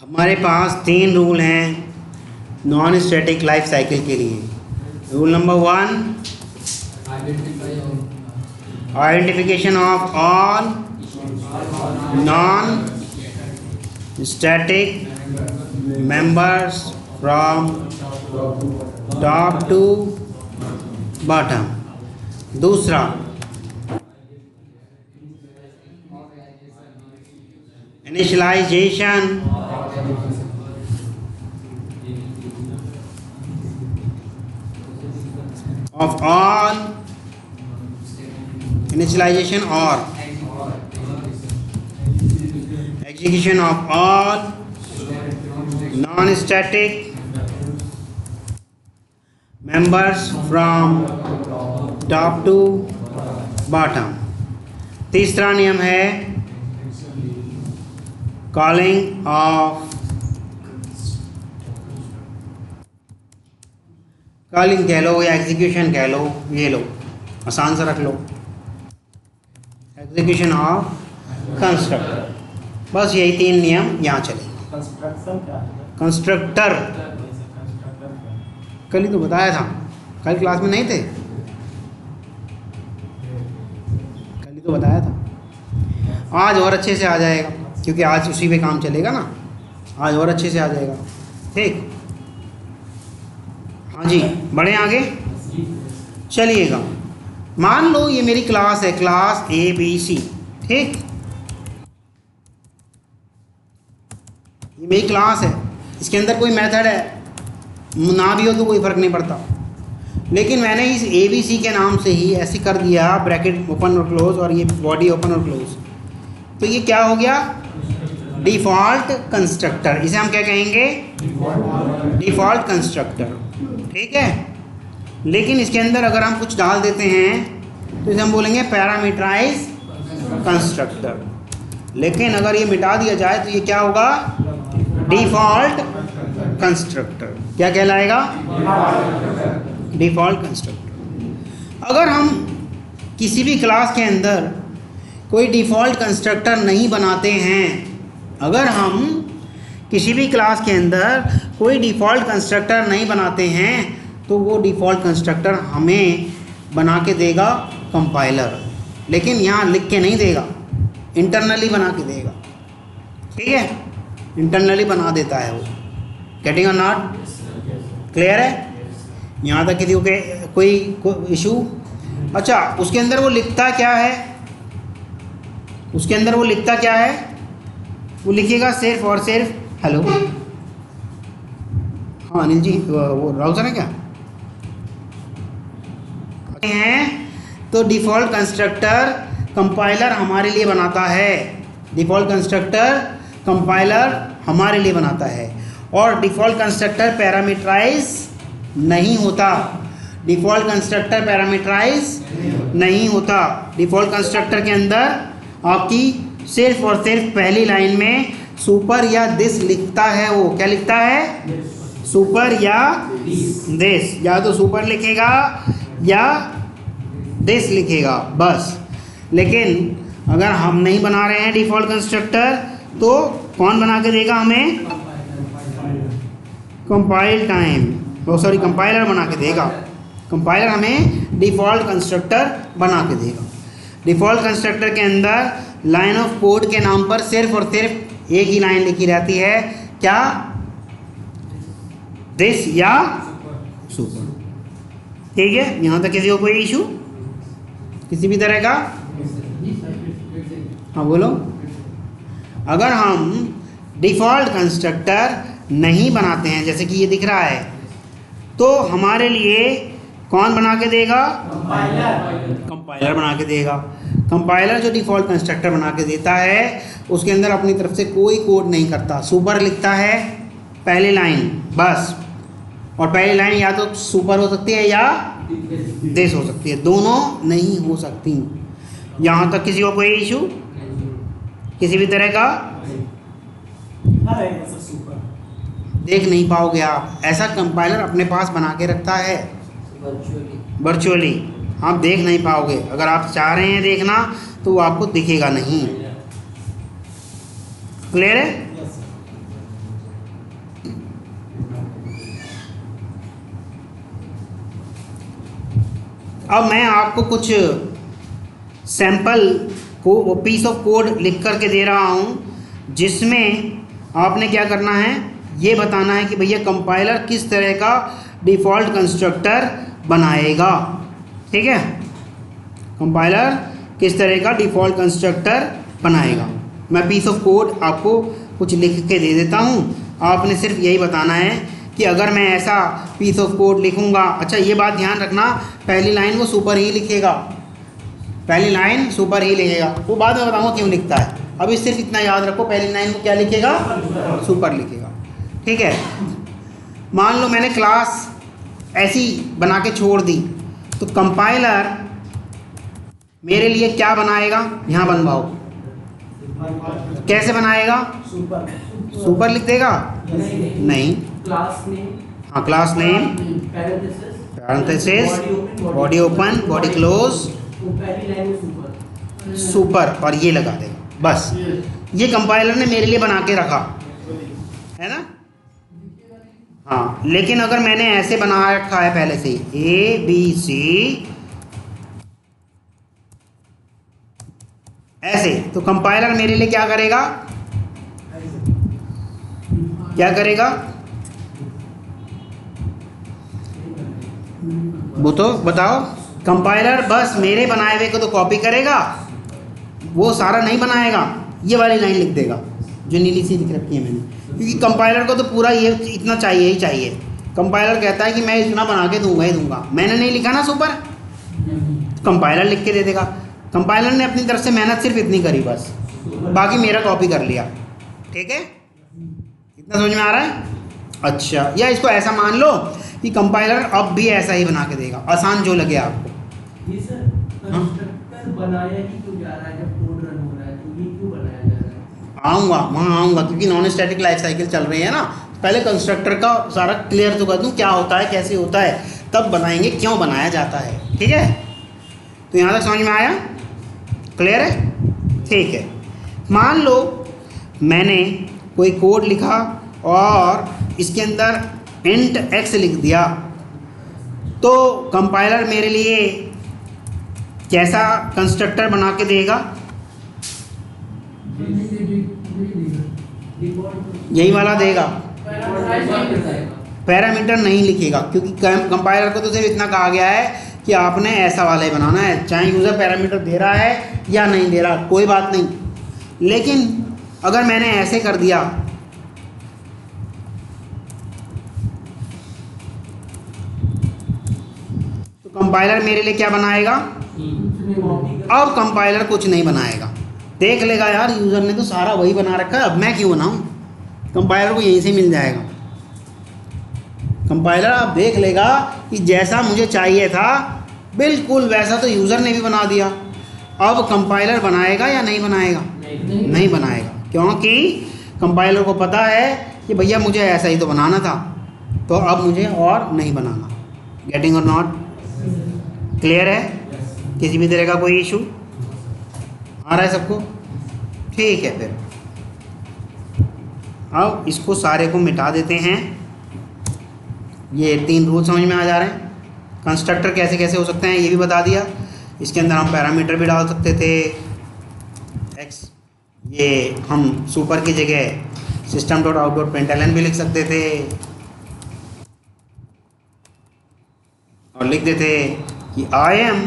हमारे पास 3 रूल हैं नॉन स्टैटिक लाइफ साइकिल के लिए। Rule number 1, identification of all non static members from top to bottom. दूसरा, initialisation of all initialization or execution of all non-static members from top to bottom। तीसरा नियम है calling of calling कह लो या execution कह लो, ये लो आसान से रख लो, एग्जीक्यूशन ऑफ कंस्ट्रक्टर। बस यही 3 नियम यहाँ चलेंगे। कंस्ट्रक्टर कल ही तो बताया था, कल क्लास में नहीं थे, कल ही तो बताया था। आज और अच्छे से आ जाएगा क्योंकि आज उसी पे काम चलेगा ना, आज और अच्छे से आ जाएगा। ठीक, हाँ जी, बढ़े आगे। चलिएगा, मान लो ये मेरी क्लास है, क्लास ABC। ठीक, ये मेरी क्लास है, इसके अंदर कोई मेथड है ना भी हो तो कोई फ़र्क नहीं पड़ता, लेकिन मैंने इस ABC के नाम से ही ऐसे कर दिया, ब्रैकेट ओपन और क्लोज और ये बॉडी ओपन और क्लोज, तो ये क्या हो गया? Default constructor. इसे हम क्या कहेंगे? Default constructor. ठीक है, लेकिन इसके अंदर अगर हम कुछ डाल देते हैं तो इसे हम बोलेंगे पैरामीटराइज कंस्ट्रक्टर। लेकिन अगर ये मिटा दिया जाए तो ये क्या होगा? Default constructor. क्या कहलाएगा? Default constructor. अगर हम किसी भी क्लास के अंदर कोई डिफ़ॉल्ट कंस्ट्रक्टर नहीं बनाते हैं, अगर हम किसी भी क्लास के अंदर कोई डिफ़ॉल्ट कंस्ट्रक्टर नहीं बनाते हैं तो वो डिफ़ॉल्ट कंस्ट्रक्टर हमें बना के देगा कंपाइलर, लेकिन यहाँ लिख के नहीं देगा, इंटरनली बना के देगा। ठीक है, इंटरनली बना देता है वो। गेटिंग और नॉट? क्लियर है? यहाँ तक किसी को कोई इशू? अच्छा, उसके अंदर वो लिखता क्या है? उसके अंदर वो लिखता क्या है? वो लिखिएगा सिर्फ और सिर्फ हेलो। हाँ अनिल जी, वो ब्राउज़र है क्या हैं? तो डिफ़ॉल्ट कंस्ट्रक्टर कंपाइलर हमारे लिए बनाता है, डिफ़ॉल्ट कंस्ट्रक्टर कंपाइलर हमारे लिए बनाता है। और डिफ़ॉल्ट कंस्ट्रक्टर पैरामीटराइज नहीं होता, डिफ़ॉल्ट कंस्ट्रक्टर पैरामीटराइज नहीं होता। डिफ़ॉल्ट कंस्ट्रक्टर के अंदर आपकी सिर्फ और सिर्फ पहली लाइन में सुपर या दिस लिखता है। वो क्या लिखता है? सुपर या दिस, या तो सुपर लिखेगा या दिस लिखेगा बस। लेकिन अगर हम नहीं बना रहे हैं डिफ़ॉल्ट कंस्ट्रक्टर तो कौन बना के देगा हमें? कंपाइल टाइम, सॉरी कंपाइलर बना के देगा। कंपाइलर हमें डिफ़ॉल्ट कंस्ट्रक्टर बना के देगा। डिफ़ॉल्ट कंस्ट्रक्टर के अंदर लाइन ऑफ कोड के नाम पर सिर्फ और सिर्फ एक ही लाइन लिखी रहती है, क्या? दिस या सुपर। ठीक है, यहाँ तक किसी को कोई इशू किसी भी तरह का? हाँ बोलो। अगर हम डिफ़ॉल्ट कंस्ट्रक्टर नहीं बनाते हैं, जैसे कि ये दिख रहा है, तो हमारे लिए कौन बना के देगा? कंपाइलर बना के देगा। कंपाइलर जो डिफ़ॉल्ट कंस्ट्रक्टर बना के देता है उसके अंदर अपनी तरफ से कोई कोड नहीं करता, सुपर लिखता है पहली लाइन बस, और पहली लाइन या तो सुपर हो सकती है या दिस हो सकती है, दोनों नहीं हो सकती। यहाँ तक किसी को कोई इशू किसी भी तरह का? देख नहीं पाओगे आप, ऐसा कंपाइलर अपने पास बना के रखता है वर्चुअली, आप देख नहीं पाओगे। अगर आप चाह रहे हैं देखना तो वो आपको दिखेगा नहीं। क्लियर है? अब मैं आपको कुछ सैंपल को पीस ऑफ कोड लिख करके दे रहा हूँ, जिसमें आपने क्या करना है, ये बताना है कि भैया कंपाइलर किस तरह का डिफ़ॉल्ट कंस्ट्रक्टर बनाएगा। ठीक है, कंपाइलर किस तरह का डिफ़ॉल्ट कंस्ट्रक्टर बनाएगा। मैं पीस ऑफ कोड आपको कुछ लिख के दे देता हूँ, आपने सिर्फ यही बताना है कि अगर मैं ऐसा पीस ऑफ कोड लिखूँगा। अच्छा, ये बात ध्यान रखना, पहली लाइन वो सुपर ही लिखेगा, पहली लाइन सुपर ही लिखेगा, वो बाद में बताऊँगा क्यों लिखता है। अभी सिर्फ इतना याद रखो, पहली लाइन को क्या लिखेगा, सुपर लिखेगा। ठीक है, मान लो मैंने क्लास ऐसी बना के छोड़ दी, तो कंपाइलर मेरे लिए क्या बनाएगा, यहाँ बनवाओ, कैसे बनाएगा, सुपर लिख देगा, नहीं, क्लास नेम, हाँ class name, parenthesis, body open, body close, पहली लाइन में सुपर, सुपर, और ये लगा देगा। बस ये कंपाइलर ने मेरे लिए बना के रखा है ना। हाँ, लेकिन अगर मैंने ऐसे बना रखा है पहले से ABC ऐसे, तो कंपाइलर मेरे लिए क्या करेगा, क्या करेगा, वो तो बताओ। कंपाइलर बस मेरे बनाए हुए को तो कॉपी करेगा, वो सारा नहीं बनाएगा, ये वाली लाइन लिख देगा जो नीली सी लिख रखी है मैंने, क्योंकि कंपाइलर को तो पूरा ये इतना चाहिए ही चाहिए। कंपाइलर कहता है कि मैं इतना बना के दूंगा ही दूंगा, मैंने नहीं लिखा ना सुपर, कंपाइलर लिख के दे देगा। कंपाइलर ने अपनी तरफ से मेहनत सिर्फ इतनी करी बस, बाकी मेरा कॉपी कर लिया। ठीक है, इतना समझ में आ रहा है। अच्छा, या इसको ऐसा मान लो कि कंपाइलर अब भी ऐसा ही बना के देगा, आसान जो लगे आपको। ये सर कंस्ट्रक्टर बनाया ही क्यों जा रहा है जब कोड रन हो रहा है, तो ये क्यों बनाया जा रहा है? आऊँगा, वहाँ आऊँगा, क्योंकि नॉन स्टैटिक लाइफ साइकिल चल रही है ना। पहले कंस्ट्रक्टर का सारा क्लियर तो कर दूँ, क्या होता है, कैसे होता है, तब बनाएंगे क्यों बनाया जाता है। ठीक है, तो यहाँ तक समझ में आया, क्लियर है। ठीक है, मान लो मैंने कोई कोड लिखा और इसके अंदर इंट x लिख दिया, तो कंपाइलर मेरे लिए कैसा कंस्ट्रक्टर बना के देगा, यही वाला देगा, पैरामीटर नहीं लिखेगा, क्योंकि कंपाइलर को तो सिर्फ इतना कहा गया है कि आपने ऐसा वाला ही बनाना है, चाहे यूज़र पैरामीटर दे रहा है या नहीं दे रहा, कोई बात नहीं। लेकिन अगर मैंने ऐसे कर दिया, तो कंपाइलर मेरे लिए क्या बनाएगा, अब कंपाइलर कुछ नहीं बनाएगा, देख लेगा यार यूज़र ने तो सारा वही बना रखा है, अब मैं क्यों बनाऊँ, कंपाइलर को यहीं से मिल जाएगा। कंपाइलर आप देख लेगा कि जैसा मुझे चाहिए था बिल्कुल वैसा तो यूज़र ने भी बना दिया, अब कंपाइलर बनाएगा या नहीं बनाएगा, नहीं बनाएगा, क्योंकि कंपाइलर को पता है कि भैया मुझे ऐसा ही तो बनाना था, तो अब मुझे और नहीं बनाना। गेटिंग और नॉट, क्लियर है। किसी भी तरह का कोई इशू आ रहा है सबको, ठीक है। फिर अब इसको सारे को मिटा देते हैं। ये 3 रूल समझ में आ जा रहे हैं। कंस्ट्रक्टर कैसे कैसे हो सकते हैं ये भी बता दिया, इसके अंदर हम पैरामीटर भी डाल सकते थे x, ये हम सुपर की जगह system.out.println भी लिख सकते थे और लिख देते कि I am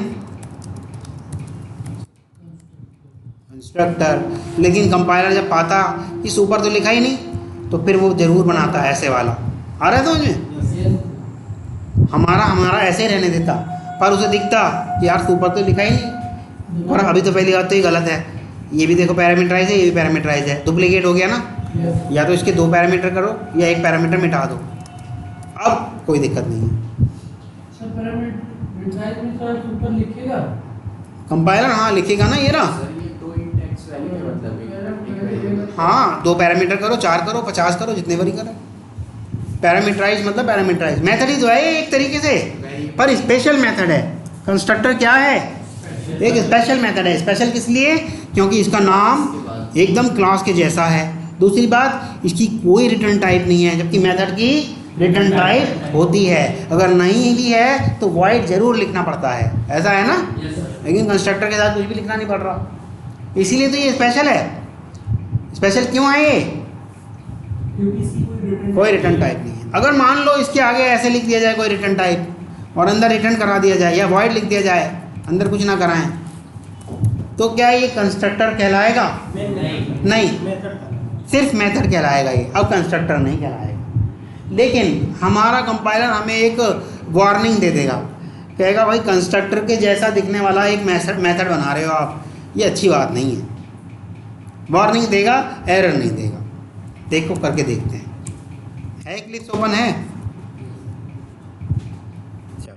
कंस्ट्रक्टर। लेकिन कंपाइलर जब पाता कि सुपर तो लिखा ही नहीं, तो फिर वो ज़रूर बनाता है ऐसे वाला। आ रहा है समझ में, हमारा ऐसे ही रहने देता, पर उसे दिखता कि यार सुपर तो लिखा ही नहीं, और अभी तो पहली बात तो ये गलत है, ये भी देखो पैरामीटराइज है, ये भी पैरामीटराइज है, डुप्लीकेट हो गया ना। या तो इसके 2 पैरामीटर करो या 1 पैरामीटर मिटा दो, अब कोई दिक्कत नहीं है। कंपाइलर हाँ लिखेगा ना, ये ना, हाँ 2 पैरामीटर करो, 4 करो, 50 करो, जितने बारी करो। पैरामीटराइज मतलब पैरामीटराइज मेथड ही तो है एक तरीके से, पर स्पेशल मेथड है। कंस्ट्रक्टर क्या है, एक स्पेशल मेथड है। स्पेशल किस लिए, क्योंकि इसका नाम एकदम क्लास के जैसा है। दूसरी बात, इसकी कोई रिटर्न टाइप नहीं है, जबकि मेथड की रिटर्न टाइप होती है। अगर नहीं भी है तो वॉइड जरूर लिखना पड़ता है, ऐसा है ना। लेकिन कंस्ट्रक्टर के साथ कुछ भी लिखना नहीं पड़ रहा, इसीलिए तो ये स्पेशल है। स्पेशल क्यों है ये? क्योंकि इसकी कोई रिटर्न टाइप नहीं है। अगर मान लो इसके आगे ऐसे लिख दिया जाए कोई रिटर्न टाइप और अंदर रिटर्न करा दिया जाए या वॉइड लिख दिया जाए, अंदर कुछ ना कराएं, तो क्या ये कंस्ट्रक्टर कहलाएगा? नहीं, सिर्फ मेथड कहलाएगा ये, अब कंस्ट्रक्टर नहीं कहलाएगा। लेकिन हमारा कंपाइलर हमें एक वार्निंग दे देगा, कहेगा भाई कंस्ट्रक्टर के जैसा दिखने वाला एक मेथड बना रहे हो आप, ये अच्छी बात नहीं है। वार्निंग देगा, एरर नहीं देगा। देखो करके देखते हैं, है इक्लिप्स ओपन है? चलो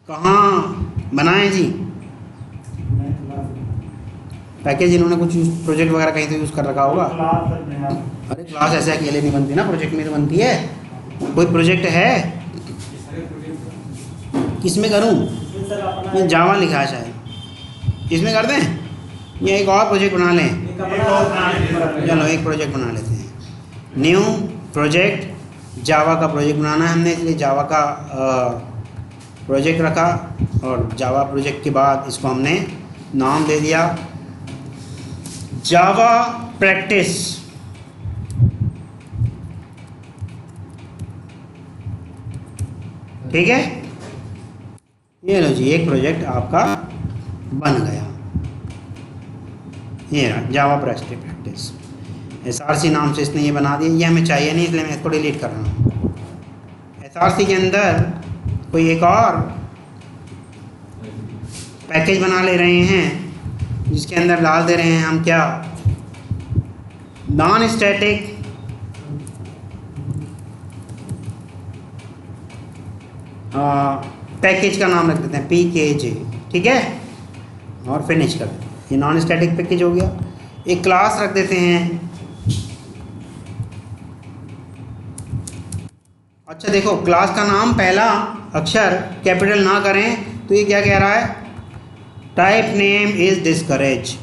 कहाँ बनाए जी पैकेज? इन्होंने कुछ प्रोजेक्ट वगैरह कहीं तो यूज़ कर रखा होगा। अरे क्लास ऐसे अकेले नहीं बनती ना, प्रोजेक्ट में तो बनती है। कोई प्रोजेक्ट है? किस में करूँ? ये जावा लिखा है शायद, इसमें कर दें या एक और प्रोजेक्ट बना लें? चलो एक प्रोजेक्ट बना लेते हैं। न्यू प्रोजेक्ट, जावा का प्रोजेक्ट बनाना है हमने, इसलिए जावा का प्रोजेक्ट रखा और जावा प्रोजेक्ट के बाद इसको हमने नाम दे दिया जावा प्रैक्टिस। ठीक है, ये लो जी, एक प्रोजेक्ट आपका बन गया। ये जावा प्रैक्टिस, SRC नाम से इसने ये बना दिया। ये हमें चाहिए नहीं, इसलिए मैं इसको डिलीट कर रहा हूँ। SRC के अंदर कोई एक और पैकेज बना ले रहे हैं जिसके अंदर डाल दे रहे हैं हम क्या, नॉन स्टैटिक पैकेज का नाम रख देते हैं PKJ। ठीक है, और फिनिश कर देते हैं। ये नॉन स्टैटिक पैकेज हो गया। एक क्लास रख देते हैं। अच्छा देखो, क्लास का नाम पहला अक्षर कैपिटल ना करें तो ये क्या कह रहा है, type name is discourage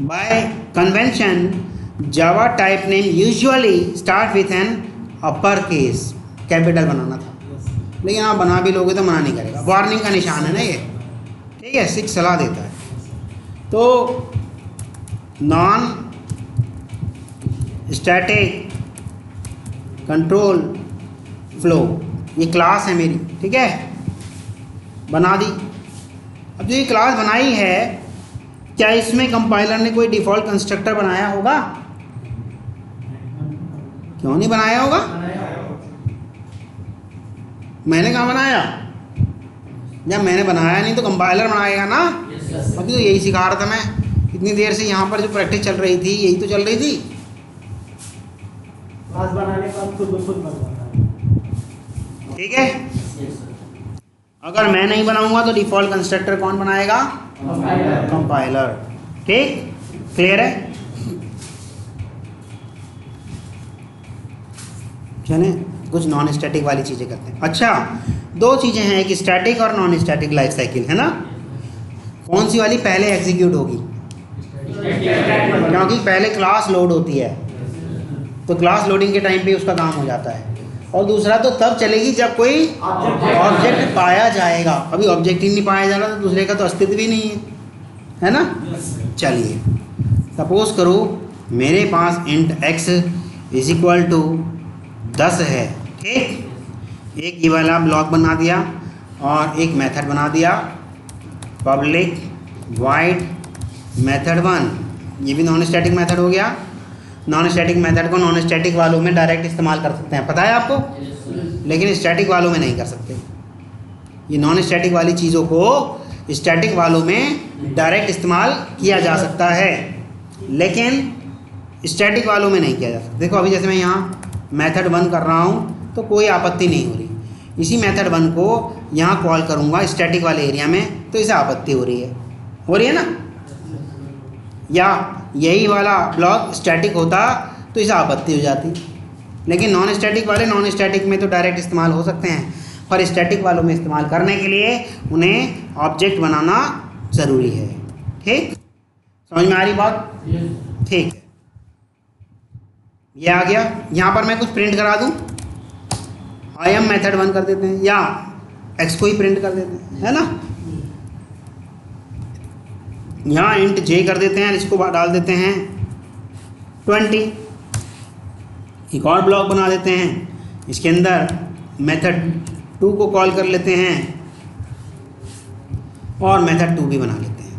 by convention. Java type name usually start with an upper case, capital बनाना था, लेकिन आप बना भी लोगे तो मना नहीं करेगा। वार्निंग का निशान है ना ये, ठीक है, सिक्स सलाह देता है। तो नॉन स्टैटिक कंट्रोल फ्लो, ये क्लास है मेरी, ठीक है, बना दी। अब जो ये क्लास बनाई है, क्या इसमें कंपाइलर ने कोई डिफ़ॉल्ट कंस्ट्रक्टर बनाया होगा? क्यों नहीं बनाया होगा? मैंने कहाँ बनाया? जब मैंने बनाया नहीं तो कंपाइलर बनाएगा ना। अभी तो यही सिखा रहा था मैं इतनी देर से, यहाँ पर जो प्रैक्टिस चल रही थी यही तो चल रही थी। क्लास बनाने का खुद बनवाना, ठीक है। अगर मैं नहीं बनाऊंगा तो डिफ़ॉल्ट कंस्ट्रक्टर कौन बनाएगा? कंपाइलर। ठीक, क्लियर है? चलें कुछ नॉन स्टैटिक वाली चीज़ें करते हैं। अच्छा, दो चीज़ें हैं, एक स्टैटिक और नॉन स्टैटिक लाइफ साइकिल, है ना। कौन सी वाली पहले एग्जीक्यूट होगी? क्योंकि पहले क्लास लोड होती है, तो क्लास लोडिंग के टाइम पे उसका काम हो जाता है। और दूसरा तो तब चलेगी जब कोई ऑब्जेक्ट पाया जाएगा। अभी ऑब्जेक्ट ही नहीं पाया जा रहा तो दूसरे का तो अस्तित्व भी नहीं है ना। चलिए सपोज करो मेरे पास int x is equal to 10 है, ठीक। एक ये वाला ब्लॉक बना दिया और एक मेथड बना दिया, पब्लिक वाइड मेथड 1। ये भी नॉन स्टैटिक मेथड हो गया। नॉन स्टैटिक मेथड को नॉन स्टैटिक वालों में डायरेक्ट इस्तेमाल कर सकते हैं, पता है आपको, लेकिन स्टैटिक वालों में नहीं कर सकते। ये नॉन स्टैटिक वाली चीज़ों को स्टैटिक वालों में डायरेक्ट इस्तेमाल किया जा सकता है, लेकिन स्टैटिक वालों में नहीं किया जा सकता। देखो अभी जैसे मैं यहाँ मेथड 1 कर रहा हूँ तो कोई आपत्ति नहीं हो रही। इसी मेथड 1 को यहाँ कॉल करूँगा स्टैटिक वाले एरिया में तो इसे आपत्ति हो रही है ना। या यही वाला ब्लॉक स्टैटिक होता तो इसे आपत्ति हो जाती। लेकिन नॉन स्टैटिक वाले नॉन स्टैटिक में तो डायरेक्ट इस्तेमाल हो सकते हैं, पर स्टैटिक वालों में इस्तेमाल करने के लिए उन्हें ऑब्जेक्ट बनाना ज़रूरी है। ठीक, समझ में आ रही बात? ठीक है, ये आ गया। यहाँ पर मैं कुछ प्रिंट करा दूँ, आई एम मेथड 1 कर देते हैं, या एक्स को ही प्रिंट कर देते हैं, है ना। यहाँ इंट जे कर देते हैं, इसको डाल देते हैं 20। एक और ब्लॉक बना देते हैं, इसके अंदर मेथड 2 को कॉल कर लेते हैं और मेथड 2 भी बना लेते हैं।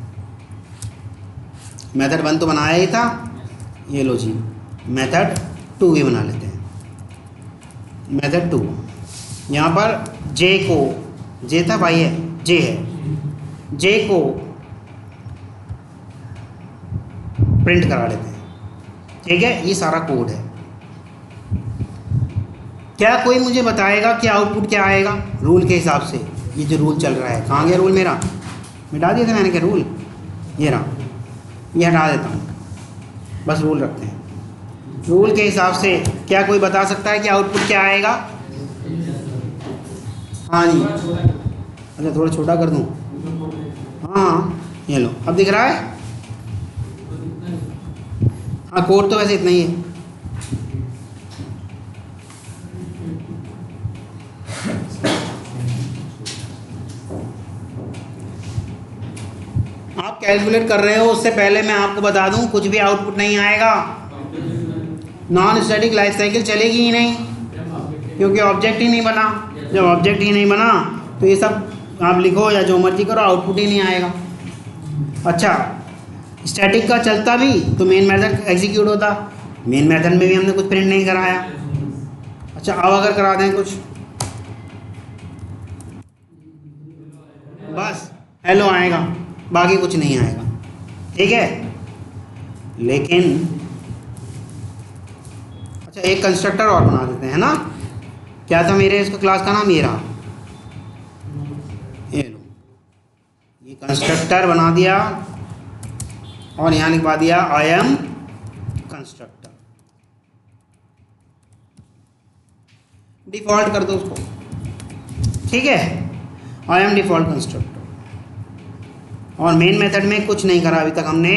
मेथड 1 तो बनाया ही था, ये लो जी, मेथड 2 भी बना लेते हैं। मेथड 2 यहाँ पर जे को, जे था भाई, है जे है, जे को प्रिंट करा लेते हैं। ठीक है, ये सारा कोड है। क्या कोई मुझे बताएगा कि आउटपुट क्या आएगा रूल के हिसाब से? ये जो रूल चल रहा है, कहाँ गया रूल मेरा? मिटा दिया था मैंने क्या रूल? ये रहा, ये हटा देता हूँ, बस रूल रखते हैं। रूल के हिसाब से क्या कोई बता सकता है कि आउटपुट क्या आएगा? हाँ जी, अच्छा थोड़ा छोटा कर दूँ? हाँ, ये लो, अब दिख रहा है? हाँ, कोड तो वैसे इतना ही है। आप कैलकुलेट कर रहे हो, उससे पहले मैं आपको बता दूं, कुछ भी आउटपुट नहीं आएगा, नॉन स्टैटिक लाइफ साइकिल चलेगी ही नहीं, क्योंकि ऑब्जेक्ट ही नहीं बना। जब ऑब्जेक्ट ही नहीं बना तो ये सब आप लिखो या जो मर्जी करो, आउटपुट ही नहीं आएगा। अच्छा, स्टैटिक का चलता भी तो मेन मेथड एग्जीक्यूट होता, मेन मेथड में भी हमने कुछ प्रिंट नहीं कराया। अच्छा, अब अगर करा दें कुछ, बस हेलो आएगा, बाकी कुछ नहीं आएगा। ठीक है, लेकिन अच्छा एक कंस्ट्रक्टर और बना देते हैं ना। क्या था मेरे इसका क्लास का नाम? ये रहा, ये लो, ये कंस्ट्रक्टर बना दिया और यहाँ लिखवा दिया आई एम कंस्ट्रक्टर। डिफ़ॉल्ट कर दो उसको, ठीक है, आई एम डिफ़ॉल्ट कंस्ट्रक्टर। और मेन मेथड में कुछ नहीं करा अभी तक हमने।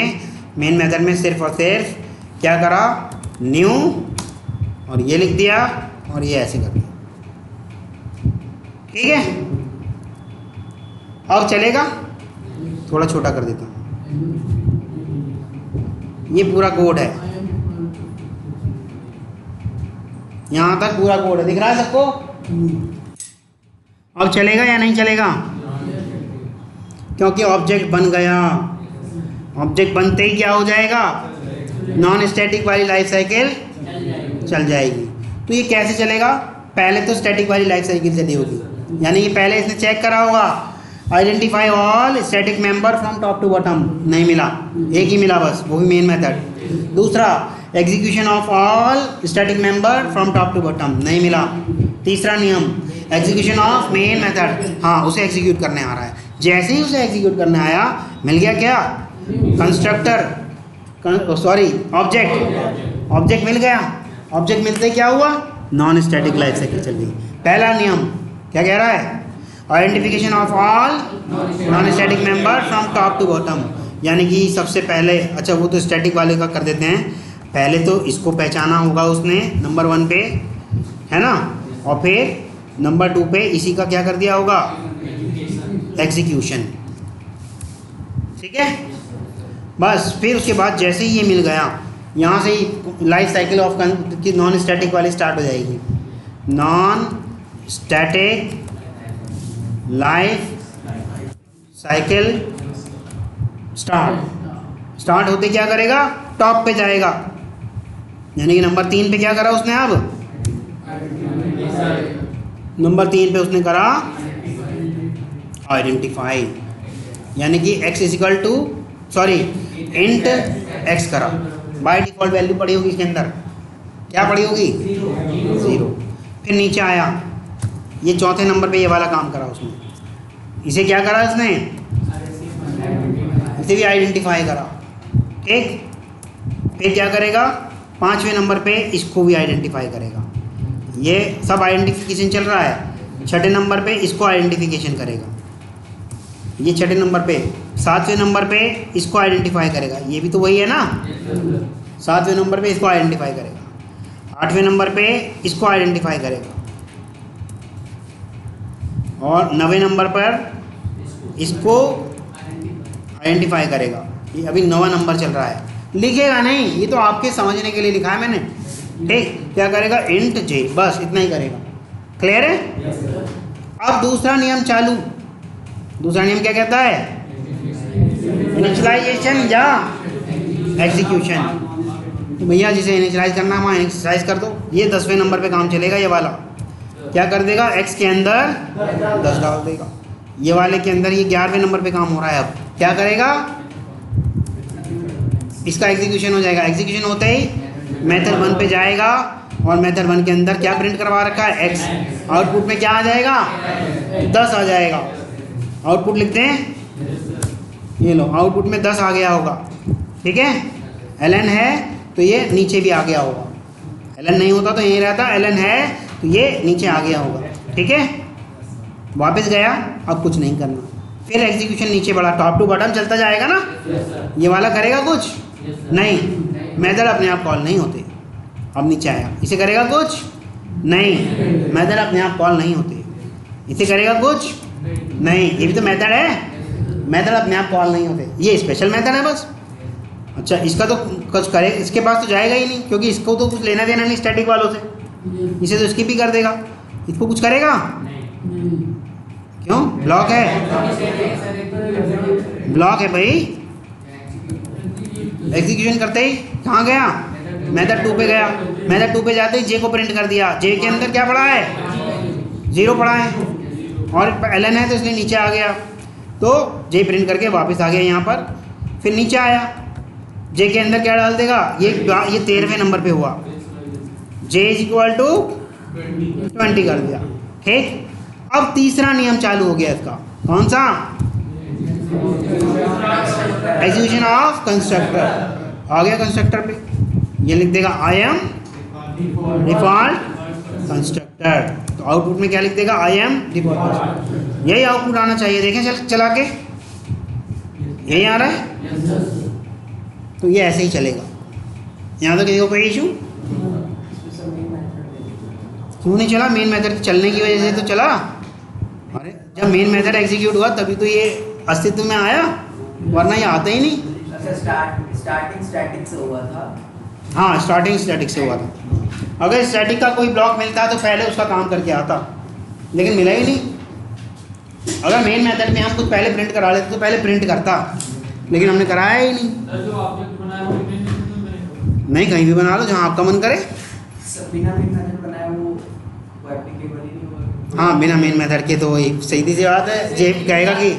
मेन मेथड में सिर्फ और सिर्फ क्या करा? न्यू, और ये लिख दिया और ये ऐसे कर दिया। ठीक है, अब चलेगा? थोड़ा छोटा कर देता हूँ, ये पूरा कोड है, यहाँ तक पूरा कोड है, दिख रहा है सबको? अब चलेगा या नहीं चलेगा? क्योंकि ऑब्जेक्ट बन गया। ऑब्जेक्ट बनते ही क्या हो जाएगा? नॉन स्टैटिक वाली लाइफ साइकिल चल जाएगी। तो ये कैसे चलेगा? पहले तो स्टैटिक वाली लाइफ साइकिल चली होगी, यानी कि पहले इसने चेक करा होगा, identify all static member from top to bottom, नहीं मिला, एक ही मिला बस, वो भी मेन मेथड। दूसरा, execution of all static member from top to bottom, नहीं मिला। तीसरा नियम, एग्जीक्यूशन ऑफ मेन मेथड, हाँ उसे एग्जीक्यूट करने आ रहा है। जैसे ही उसे एग्जीक्यूट करने आया, मिल गया क्या? कंस्ट्रक्टर, सॉरी ऑब्जेक्ट, ऑब्जेक्ट मिल गया। ऑब्जेक्ट मिलते क्या हुआ? नॉन स्टैटिक लाइफ साइकिल चल गई। पहला नियम क्या कह रहा है? Identification of all non static member from top to bottom, यानी कि सबसे पहले, अच्छा वो तो स्टैटिक वाले का कर देते हैं, पहले तो इसको पहचाना होगा उसने नंबर 1 पे, है ना, और फिर नंबर 2 पे इसी का क्या कर दिया होगा? एग्जीक्यूशन। ठीक है, बस फिर उसके बाद जैसे ही ये मिल गया, यहाँ से ही लाइफ साइकिल ऑफ की नॉन स्टैटिक वाली स्टार्ट हो जाएगी। Non static life cycle start होते क्या करेगा? टॉप पे जाएगा, यानी कि नंबर 3 पे क्या करा उसने? अब नंबर 3 पे उसने करा आइडेंटिफाई, यानी कि x is equal to, sorry int x करा। बाय डिफॉल्ट वैल्यू पड़ी होगी इसके अंदर, क्या पड़ी होगी? 0। फिर नीचे आया, ये चौथे नंबर पे ये वाला काम करा उसने। इसे क्या करा उसने? इसे भी आइडेंटिफाई करा। ठीक, फिर क्या करेगा? 5वें नंबर पे इसको भी आइडेंटिफाई करेगा। ये सब आइडेंटिफिकेशन चल रहा है। छठे नंबर पे इसको आइडेंटिफिकेशन करेगा, ये छठे नंबर पे। सातवें नंबर पे इसको आइडेंटिफाई करेगा, ये भी तो वही है ना। सातवें नंबर पे इसको आइडेंटिफाई करेगा। आठवें नंबर पे इसको आइडेंटिफाई करेगा, और 9वें नंबर पर इसको आइडेंटिफाई करेगा। ये अभी 9वां नंबर चल रहा है। लिखेगा नहीं, ये तो आपके समझने के लिए लिखा है मैंने। ठीक, क्या करेगा, इंट जे, बस इतना ही करेगा। क्लियर है? अब दूसरा नियम चालू। दूसरा नियम क्या कहता है, इनिशियलाइजेशन या एग्जीक्यूशन। तो भैया जिसे इनिशियलाइज करना है वहाँ इनिशियलाइज कर दो। ये 10वें नंबर पे काम चलेगा। ये वाला क्या कर देगा, x के अंदर 10 डाल देगा। ये वाले के अंदर ये 11वें नंबर पे काम हो रहा है। अब क्या करेगा, इसका एग्जीक्यूशन हो जाएगा। एग्जीक्यूशन होते ही मेथड 1 पे जाएगा, और मेथड 1 के अंदर क्या प्रिंट करवा रखा है, x। आउटपुट में क्या आ जाएगा, 10 आ जाएगा। आउटपुट लिखते हैं, ये लो, आउटपुट में 10 आ गया होगा। ठीक है, ln है तो ये नीचे भी आ गया होगा। ln नहीं होता तो यही रहता, ln है तो ये नीचे आ गया होगा। ठीक है, वापस गया, अब कुछ नहीं करना। फिर एग्जीक्यूशन नीचे बढ़ा, टॉप टू बॉटम चलता जाएगा ना। ये वाला करेगा कुछ नहीं, मेथड अपने आप कॉल नहीं होते। अब नीचे आया, इसे करेगा कुछ नहीं, मेथड अपने आप कॉल नहीं होते। इसे करेगा कुछ नहीं, ये भी तो मेथड है, मेथड अपने आप कॉल नहीं होते। ये स्पेशल मेथड है बस। अच्छा, इसका तो कुछ करे, इसके पास तो जाएगा ही नहीं, क्योंकि इसको तो कुछ लेना देना नहीं स्टैटिक वालों से। इसे तो स्किप ही कर देगा, इसको कुछ करेगा क्यों, ब्लॉक है, ब्लॉक है भाई। एग्जीक्यूशन करते ही कहाँ गया, मेथड 2 पे गया। मेथड 2 पे जाते ही जे को प्रिंट कर दिया। जे के अंदर क्या पड़ा है, 0 पड़ा है, और ln है तो इसलिए नीचे आ गया। तो जे प्रिंट करके वापस आ गया यहाँ पर। फिर नीचे आया, जे के अंदर क्या डाल देगा, ये 13वें नंबर पे हुआ, जे इज इक्वल टू 20 कर दिया। ठीक, अब तीसरा नियम चालू हो गया इसका, कौन सा, एग्जीक्यूशन ऑफ कंस्ट्रक्टर। आ गया कंस्ट्रक्टर पे, ये लिख देगा आई एम डिफॉल्ट कंस्ट्रक्टर। तो आउटपुट में क्या लिख देगा, आई एम डिफॉल्ट। यही आउटपुट आना चाहिए। देखें चला के, यही आ रहा है। तो ये ऐसे ही चलेगा। यहाँ तो किसी को कोई इशू क्यों नहीं चला, मेन मेथड चलने की वजह से तो चला। अरे जब मेन मेथड एग्जीक्यूट हुआ तभी तो ये अस्तित्व में आया, वरना ये आता ही नहीं। स्टार्टिंग स्टैटिक से हुआ था। हाँ, स्टार्टिंग स्टैटिक से हुआ था। अगर स्टैटिक का कोई ब्लॉक मिलता तो पहले उसका काम करके आता, लेकिन मिला ही नहीं। अगर मेन मेथड में हम कुछ पहले प्रिंट करा लेते तो पहले प्रिंट करता, लेकिन हमने कराया ही नहीं। नहीं, कहीं भी बना लो जहाँ आपका मन करे। बिना मेन मेथड बनाया वो एप्लीकेबल ही नहीं होगा। हाँ, बिना मेन मेथड के तो एक सीधी सी बात है। जे कहेगा कि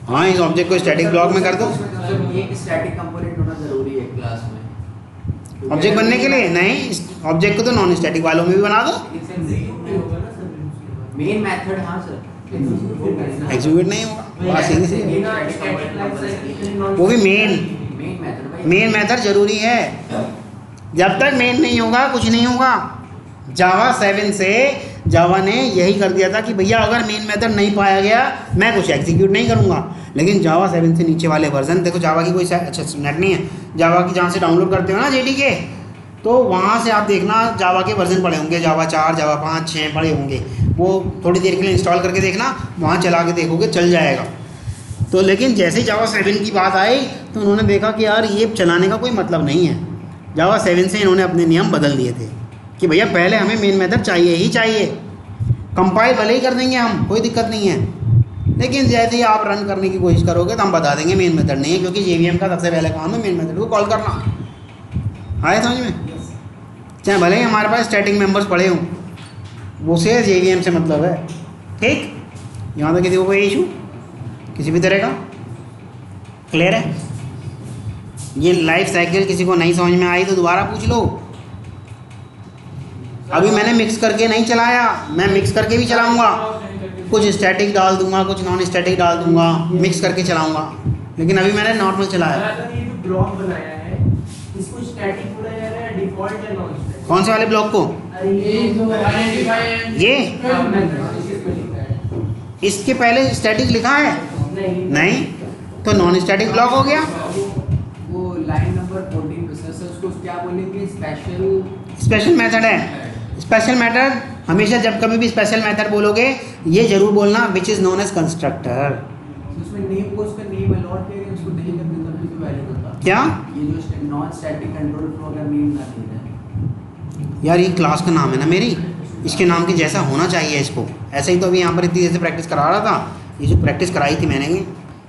हाँ, इस ऑब्जेक्ट को स्टैटिक ब्लॉक में कर दो। एक स्टैटिक कंपोनेंट होना जरूरी है क्लास में ऑब्जेक्ट बनने के लिए। नहीं, ऑब्जेक्ट को तो नॉन स्टैटिक वालों में भी बना दो। मेन मेथड, हाँ सर, एग्जीक्यूट नहीं होगा, बात सीधी सी है। वो भी मेन मेथड जरूरी है। जब तक मेन नहीं होगा कुछ नहीं होगा। जावा 7 से जावा ने यही कर दिया था कि भैया अगर मेन मेथड नहीं पाया गया मैं कुछ एग्जीक्यूट नहीं करूँगा। लेकिन जावा 7 से नीचे वाले वर्जन, देखो जावा की कोई अच्छा नेट नहीं है, जावा की जहाँ से डाउनलोड करते हो ना JDK, तो वहाँ से आप देखना जावा के वर्जन पड़े होंगे, जावा 4, जावा 5, 6 पड़े होंगे। वो थोड़ी देर के लिए इंस्टॉल करके देखना, वहाँ चला के देखोगे चल जाएगा। तो लेकिन जैसे ही जावा 7 की बात आई तो उन्होंने देखा कि यार ये चलाने का कोई मतलब नहीं है। जावा 7 से इन्होंने अपने नियम बदल दिए थे कि भैया पहले हमें मेन मेथड चाहिए ही चाहिए। कंपाइल भले ही कर देंगे हम, कोई दिक्कत नहीं है, लेकिन जैसे ही आप रन करने की कोशिश करोगे तो हम बता देंगे मेन मेथड नहीं है, क्योंकि JVM का सबसे पहले काम है मेन मेथड को कॉल करना। आए समझ में? चाहे भले ही हमारे पास स्टैटिक मेंबर्स पड़े हों, वो से JVM से मतलब है। ठीक, यहाँ तो किसी को कोई इशू किसी भी तरह का, क्लियर है? ये लाइफ साइकिल किसी को नहीं समझ में आई तो दोबारा पूछ लो। अभी मैंने मिक्स करके नहीं चलाया, मैं मिक्स करके भी चलाऊंगा, कुछ स्टैटिक डाल दूंगा, कुछ नॉन स्टैटिक डाल दूंगा, मिक्स करके चलाऊंगा, लेकिन अभी मैंने नॉर्मल चलाया। ये जो ब्लॉक बनाया है इसको स्टैटिक बोला जा रहा है, डिफॉल्ट या नॉन स्टैटिक? कौन से वाले ब्लॉक को? अरे ये जो आइडेंटिफाई ये इसमें लिखा है। इसके पहले स्टैटिक लिखा है? नहीं नहीं, तो नॉन स्टैटिक ब्लॉक हो गया। वो लाइन नंबर 14 पे सर उसको क्या बोलेंगे? स्पेशल मेथड है। स्पेशल मेथड हमेशा जब कभी भी स्पेशल मेथड बोलोगे ये जरूर बोलना which is known as constructor. उसमें नेम को उसका नेम अलॉट करेंगे, उसको नहीं करते तब भी तो वैलिड होता। क्या ये जो नॉन स्टैटिक कंट्रोल फ्लो अगर नेम ना दे रहे यार, ये क्लास का नाम है ना मेरी, इसके नाम के जैसा होना चाहिए इसको। ऐसे ही तो अभी यहाँ पर इतनी देर से प्रैक्टिस करा रहा था, ये जो प्रैक्टिस कराई थी मैंने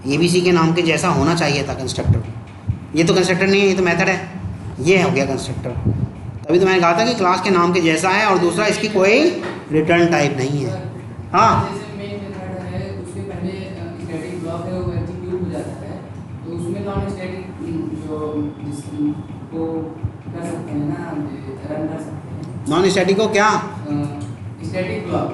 ABC के नाम के जैसा होना चाहिए था कंस्ट्रक्टर। ये तो कंस्ट्रक्टर नहीं है, ये तो मेथड है, ये हो गया कंस्ट्रक्टर। तभी तो मैंने कहा था कि क्लास के नाम के जैसा है और दूसरा इसकी कोई रिटर्न टाइप नहीं है। हाँ, जैसे मेन मेथड है उसके पहले स्टैटिक ब्लॉक है वो एग्जीक्यूट हो जाता है, तो उसमें नॉन स्टैटिक जो जिसको कर सकते हैं ना, रन कर सकते हैं नॉन स्टैटिक को क्या? Static block.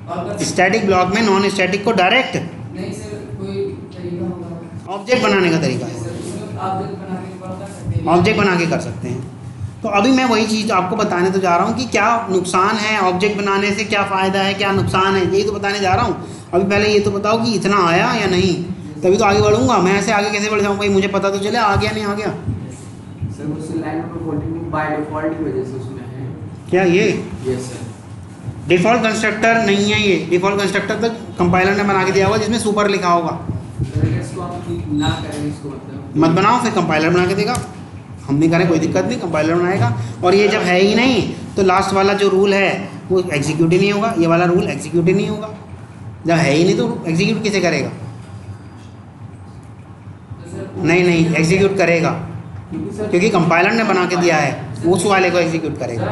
और स्टैटिक ब्लॉक में नॉन स्टैटिक को डायरेक्ट नहीं सर, कोई तरीका होगा ऑब्जेक्ट बनाने का तरीका है, ऑब्जेक्ट बना के कर सकते हैं। ऑब्जेक्ट बना के कर सकते हैं। तो अभी मैं वही चीज़ आपको बताने तो जा रहा हूँ कि क्या नुकसान है ऑब्जेक्ट बनाने से, क्या फ़ायदा है, क्या नुकसान है, यही तो बताने जा रहा हूँ। अभी पहले ये तो बताओ कि इतना आया या नहीं, तभी तो आगे बढ़ूँगा। मैं ऐसे आगे कैसे बढ़ जाऊँ भाई, मुझे पता तो चले आ गया नहीं आ गया। सर उस लाइन नंबर 14 बाय डिफ़ॉल्ट की वजह से उसमें है। क्या ये यस सर। डिफ़ॉल्ट कंस्ट्रक्टर नहीं है? ये डिफ़ॉल्ट कंस्ट्रक्टर तो कंपाइलर ने बना के दिया होगा जिसमें सुपर लिखा होगा। अगर इसको आप ना करें, इसको मतलब मत बनाओ, फिर कंपाइलर बना के देगा। हम नहीं करें कोई दिक्कत नहीं, कंपाइलर बनाएगा। और ये जब है ही नहीं तो लास्ट वाला जो रूल है वो एग्जीक्यूट ही नहीं होगा, ये वाला रूल एग्जीक्यूट ही नहीं होगा। जब है ही नहीं तो एग्जीक्यूट किसे करेगा? नहीं, एग्जीक्यूट करेगा क्योंकि कंपाइलर ने बना के दिया है, उस वाले को एग्जीक्यूट करेगा।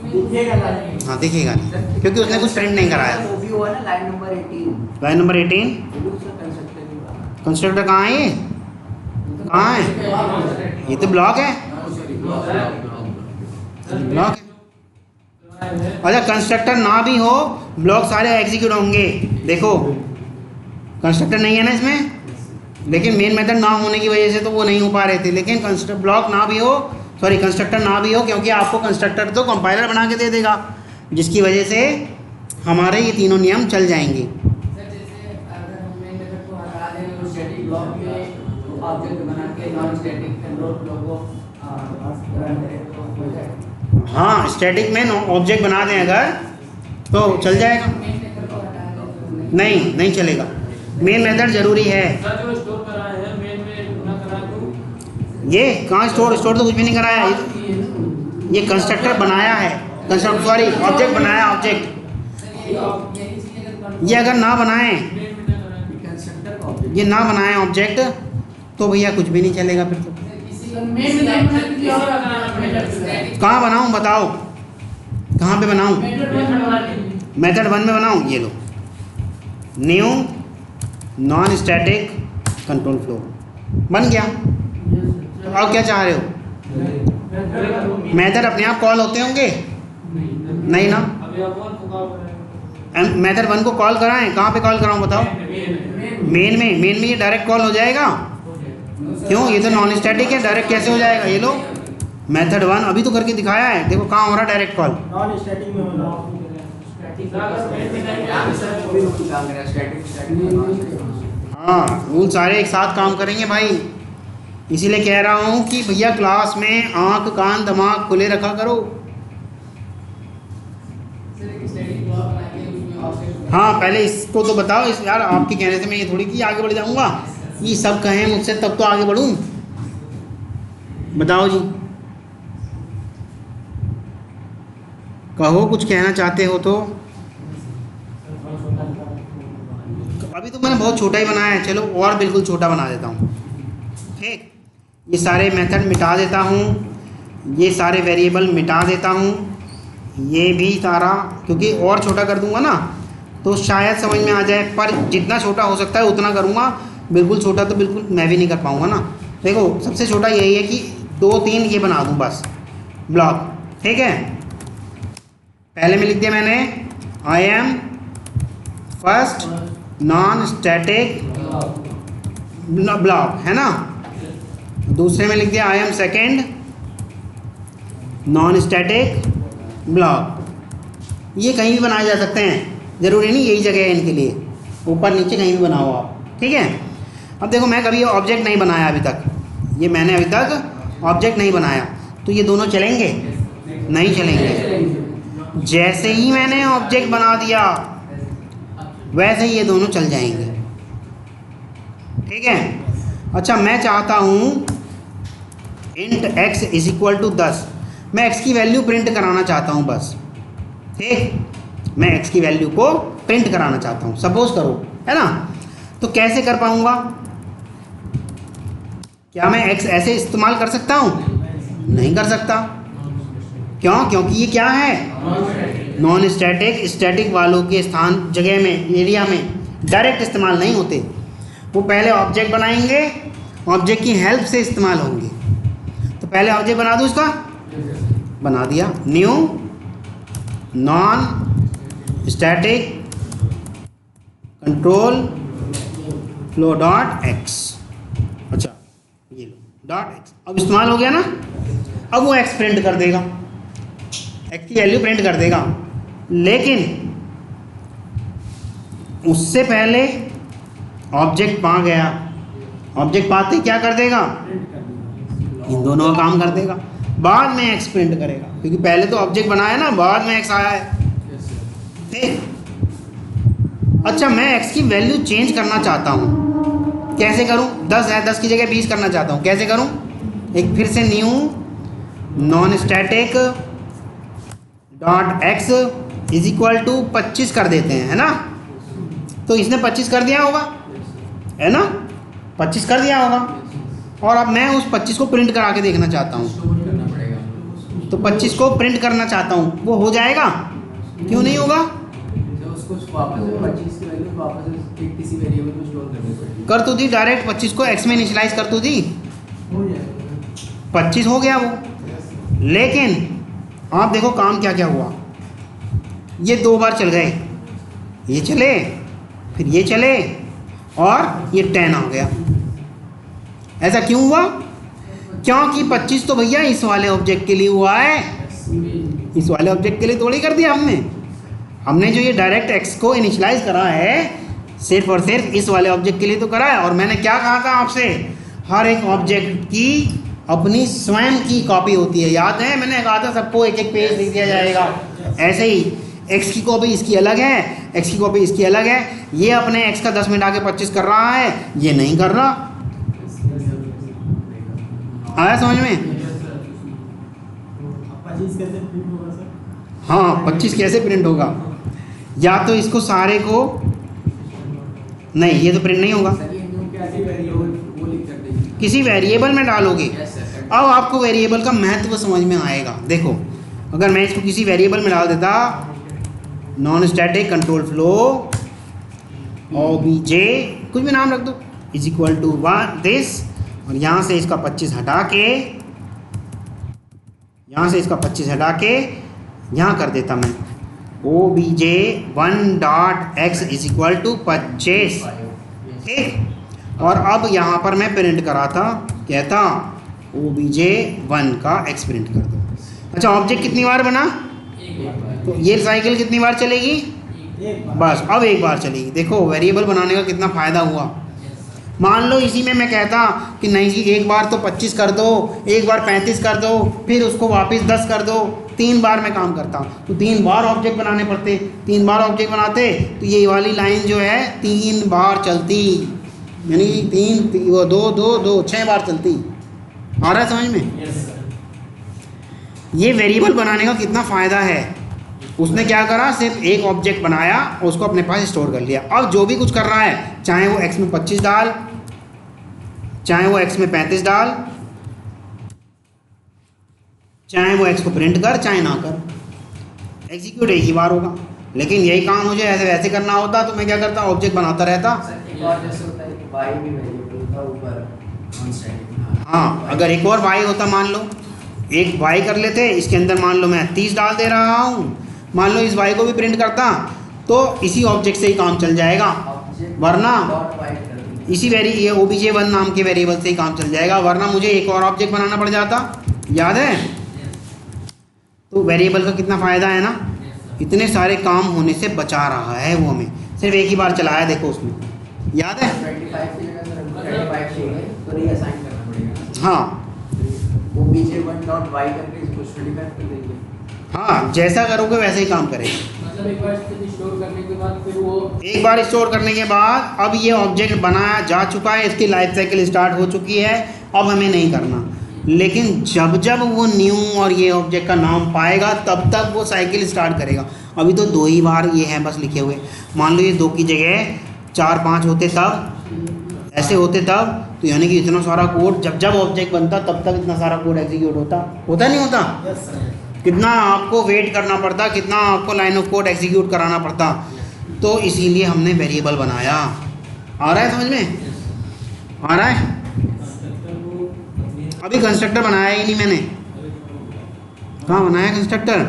दिखेगा ना? हाँ, दिखेगा नहीं क्योंकि उसने कुछ प्रिंट नहीं कराया। वो भी हुआ ना line number 18। Line number 18 constructor कहाँ है? ये कहाँ है? ये तो ब्लॉक है, ब्लॉक है। अच्छा, कंस्ट्रक्टर ना भी हो ब्लॉक सारे एग्जीक्यूट होंगे। देखो कंस्ट्रक्टर नहीं है ना इसमें, लेकिन मेन मेथड ना होने की वजह से तो वो नहीं हो पा रहे थे। लेकिन ब्लॉक ना भी हो, सॉरी कंस्ट्रक्टर ना भी हो, क्योंकि आपको कंस्ट्रक्टर तो कंपाइलर बना के दे देगा, जिसकी वजह से हमारे ये तीनों नियम चल जाएंगे। सर जैसे अगर हम मेन मेथड को हटा दें तो स्टैटिक ब्लॉक में ऑब्जेक्ट बना के नॉन स्टैटिक कंट्रोल फ्लो को रन करें तो हो जाएगा। हाँ, स्टैटिक में ऑब्जेक्ट बना दें अगर तो चल जाएगा। मेन मेथड को हटा दें तो नहीं चलेगा, मेन मेथड ज़रूरी है। सर जो स्टोर करा है मेन में ना करा तो ये कहाँ स्टोर तो कुछ भी नहीं कराया, ये कंस्ट्रक्टर बनाया है, कंस्ट्रक्टर सॉरी ऑब्जेक्ट बनाया ऑब्जेक्ट। यही चीज़ अगर ये अगर ना बनाएं, कंस्ट्रक्टर का ऑब्जेक्ट ये ना बनाएं ऑब्जेक्ट, तो भैया कुछ भी नहीं चलेगा फिर तो। कहाँ बनाऊँ बताओ, कहाँ पे बनाऊँ? मेथड 1 में बनाऊँ। ये लो, new non static control flow बन गया। तो अब क्या चाह रहे हो? मेथड अपने आप कॉल होते होंगे? नहीं ना, मेथड 1 को कॉल कराएं। कहाँ पे कॉल कराऊं बताओ? मेन में ये डायरेक्ट कॉल हो जाएगा। क्यों? ये तो नॉन स्टैटिक है, डायरेक्ट कैसे हो जाएगा? ये लो मेथड 1 अभी तो करके दिखाया है, देखो कहाँ हो रहा है डायरेक्ट कॉल। नॉन स्टैटिक में होना हाँ, रूल सारे एक साथ काम करेंगे भाई। इसीलिए कह रहा हूँ कि भैया क्लास में आंख कान दिमाग खुले रखा करो। हाँ, पहले इसको तो बताओ। इस यार आपके कहने से मैं ये थोड़ी कि आगे बढ़ जाऊँगा, ये सब कहें मुझसे तब तो आगे बढ़ूँ। बताओ जी, कहो कुछ कहना चाहते हो तो। अभी तो मैंने बहुत छोटा ही बनाया है, चलो और बिल्कुल छोटा बना देता हूँ। ठीक, ये सारे मेथड मिटा देता हूँ, ये सारे वेरिएबल मिटा देता हूँ, ये भी सारा, क्योंकि और छोटा कर दूंगा ना तो शायद समझ में आ जाए, पर जितना छोटा हो सकता है उतना करूँगा। बिल्कुल छोटा तो बिल्कुल मैं भी नहीं कर पाऊँगा ना। देखो सबसे छोटा यही है कि 2-3 ये बना दूँ बस ब्लॉक। ठीक है, पहले में लिख दिया मैंने I am first non static block, है ना। दूसरे में लिख दिया I am second non static block, ये कहीं भी बनाए जा सकते हैं, ज़रूरी नहीं यही जगह है इनके लिए, ऊपर नीचे कहीं भी बनाओ आप, ठीक है। अब देखो मैं कभी ऑब्जेक्ट नहीं बनाया अभी तक, ये मैंने अभी तक ऑब्जेक्ट नहीं बनाया, तो ये दोनों चलेंगे? नहीं चलेंगे। जैसे ही मैंने ऑब्जेक्ट बना दिया वैसे ही ये दोनों चल जाएंगे, ठीक है। अच्छा मैं चाहता हूँ int x is equal to 10, मैं x की वैल्यू प्रिंट कराना चाहता हूँ बस, ठीक, मैं x की वैल्यू को प्रिंट कराना चाहता हूँ, सपोज करो, है ना। तो कैसे कर पाऊँगा? क्या मैं x ऐसे इस्तेमाल कर सकता हूँ? नहीं कर सकता। क्यों? क्योंकि ये क्या है? नॉन स्टैटिक, स्टैटिक वालों के स्थान जगह में, एरिया में डायरेक्ट इस्तेमाल नहीं होते, वो पहले ऑब्जेक्ट बनाएंगे, ऑब्जेक्ट की हेल्प से इस्तेमाल होंगे। तो पहले ऑब्जेक्ट बना दूँ इसका, बना दिया, new non static control flow dot x, अच्छा ये लो डॉट एक्स, अब इस्तेमाल हो गया ना। अब वो एक्स प्रिंट कर देगा, एक्स की वैल्यू प्रिंट कर देगा, लेकिन उससे पहले ऑब्जेक्ट पा गया, ऑब्जेक्ट पाते क्या कर देगा? इन दोनों का काम कर देगा, बाद में एक्स प्रिंट करेगा, क्योंकि पहले तो ऑब्जेक्ट बनाया ना, बाद में एक्स आया है, ठीक। अच्छा मैं एक्स की वैल्यू चेंज करना चाहता हूँ, कैसे करूँ? 10 है, 10 की जगह 20 करना चाहता हूँ, कैसे करूँ? एक फिर से new non static dot x is equal to 25 कर देते हैं, है ना। तो इसने 25 कर दिया होगा, है ना, 25 कर दिया होगा, और अब मैं उस 25 को प्रिंट करा के देखना चाहता हूँ, तो 25 को प्रिंट करना चाहता हूँ, वो हो जाएगा? क्यों नहीं होगा? उसको वापस 25 की वैल्यू वापस किसी वेरिएबल में स्टोर करनी पड़ेगी। कर तो दी, डायरेक्ट 25 को x में इनिशियलाइज कर तो दी, 25 हो गया वो। लेकिन आप देखो काम क्या क्या हुआ, ये 2 बार चल गए, ये चले फिर ये चले और ये 10 आ गया। ऐसा क्यों हुआ? क्योंकि 25 तो भैया इस वाले ऑब्जेक्ट के लिए हुआ है, इस वाले ऑब्जेक्ट के लिए थोड़ी कर दिया हमने जो ये डायरेक्ट x को इनिशियलाइज करा है सिर्फ और सिर्फ इस वाले ऑब्जेक्ट के लिए तो करा है। और मैंने क्या कहा था आपसे, हर एक ऑब्जेक्ट की अपनी स्वयं की कॉपी होती है, याद है? मैंने कहा था सबको एक एक पेज दे दिया जाएगा। ऐसे ही x की कॉपी इसकी अलग है, x की कॉपी इसकी अलग है, ये अपने x का 10 मिनट आके 25 कर रहा है, ये नहीं कर रहा। आया समझ में? हाँ 25 कैसे प्रिंट होगा? या तो इसको सारे को, नहीं ये तो प्रिंट नहीं होगा, किसी वेरिएबल में डालोगे। अब आपको वेरिएबल का महत्व समझ में आएगा। देखो अगर मैं इसको किसी वेरिएबल में डाल देता, non static control flow OBJ कुछ भी नाम रख दो, इज इक्वल टू दिस, और यहाँ से इसका 25 हटा के, यहाँ से इसका 25 हटा के यहाँ कर देता मैं OBJ 1.x is equal to 25, ठीक। और अब यहाँ पर मैं प्रिंट करा था, कहता OBJ 1 का x प्रिंट कर दो। अच्छा ऑब्जेक्ट कितनी बार बना? तो ये साइकिल कितनी बार चलेगी? बस अब एक बार चलेगी। देखो वेरिएबल बनाने का कितना फ़ायदा हुआ। मान लो इसी में मैं कहता कि नहीं जी एक बार तो 25 कर दो, एक बार 35 कर दो, फिर उसको वापस 10 कर दो, 3 बार मैं काम करता, तो 3 बार ऑब्जेक्ट बनाने पड़ते। 3 बार ऑब्जेक्ट बनाते तो ये वाली लाइन जो है 3 बार चलती, यानी 3 वो 2 2 2 6 बार चलती। आ रहा है समझ में? ये वेरिएबल बनाने का कितना फ़ायदा है। उसने क्या करा, सिर्फ एक ऑब्जेक्ट बनाया और उसको अपने पास स्टोर कर लिया। अब जो भी कुछ कर रहा है, चाहे वो x में 25 डाल, चाहे वो x में 35 डाल, चाहे वो x को प्रिंट कर, चाहे ना कर, एग्जीक्यूट एक ही बार होगा। लेकिन यही काम मुझे ऐसे वैसे करना होता तो मैं क्या करता, ऑब्जेक्ट बनाता रहता। हाँ अगर एक और y होता, मान लो एक y कर लेते, इसके अंदर मान लो मैं 30 डाल दे रहा हूँ, मान लो इस y को भी प्रिंट करता तो इसी ऑब्जेक्ट से ही काम चल जाएगा, वरना इसी ये OBJ 1 नाम के वेरिएबल से ही काम चल जाएगा, वरना मुझे एक और ऑब्जेक्ट बनाना पड़ जाता। याद है? तो वेरिएबल का कितना फ़ायदा है ना, इतने सारे काम होने से बचा रहा है वो हमें। सिर्फ एक ही बार चलाया, देखो उसमें याद है। 25 की जगह सर 25 चाहिए तो रीअसाइन करना पड़ेगा। हाँ वो पीछे 1.y करके इसको 25 कर देंगे। हाँ, जैसा करोगे वैसे ही काम करेगा। मतलब एक बार स्थिति स्टोर करने के बाद फिर वो एक बार स्टोर करने के बाद अब ये ऑब्जेक्ट बनाया जा चुका है, इसकी लाइफ साइकिल स्टार्ट हो चुकी है, अब हमें नहीं करना। लेकिन जब जब वो न्यू और ये ऑब्जेक्ट का नाम पाएगा तब तक वो साइकिल स्टार्ट करेगा। अभी तो 2 ही बार ये हैं बस लिखे हुए। मान लो ये 2 की जगह 4-5 होते तब, ऐसे होते तब, तो यानी कि इतना सारा कोड जब जब ऑब्जेक्ट बनता तब तक इतना सारा कोड एग्जीक्यूट होता नहीं होता। कितना आपको वेट करना पड़ता, कितना आपको लाइन ऑफ कोड एग्जीक्यूट कराना पड़ता। तो इसीलिए हमने वेरिएबल बनाया। आ रहा है समझ में? आ रहा है? अभी कंस्ट्रक्टर बनाया ही नहीं मैंने। कहाँ बनाया कंस्ट्रक्टर?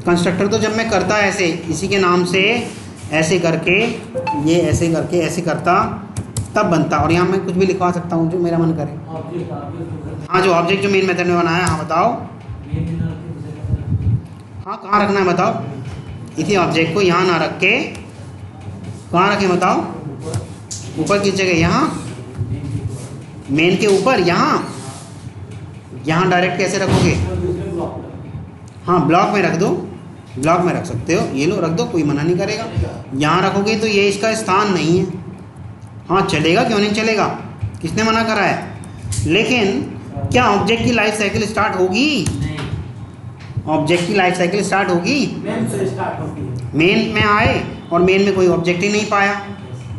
कंस्ट्रक्टर तो जब मैं करता ऐसे, इसी के नाम से ऐसे करके, ये ऐसे करके ऐसे करता तब बनता। और यहाँ मैं कुछ भी लिखवा सकता हूँ जो मेरा मन करे। हाँ, जो ऑब्जेक्ट जो मेन मेथड में बनाया, हाँ बताओ। हाँ, कहाँ रखना है बताओ? इसी ऑब्जेक्ट को यहाँ ना रख के कहाँ रखें बताओ? ऊपर किस जगह? यहाँ मेन के ऊपर, यहाँ डायरेक्ट कैसे रखोगे? हाँ, ब्लॉक में रख दो, ब्लॉक में रख सकते हो, ये लो रख दो, कोई मना नहीं करेगा। यहाँ रखोगे तो ये इसका स्थान नहीं है। हाँ चलेगा, क्यों नहीं चलेगा, किसने मना करा है? लेकिन क्या ऑब्जेक्ट की लाइफ साइकिल स्टार्ट होगी? ऑब्जेक्ट की लाइफ साइकिल स्टार्ट होगी? मेन से स्टार्ट होती है। मेन में आए और मेन में कोई ऑब्जेक्ट ही नहीं पाया।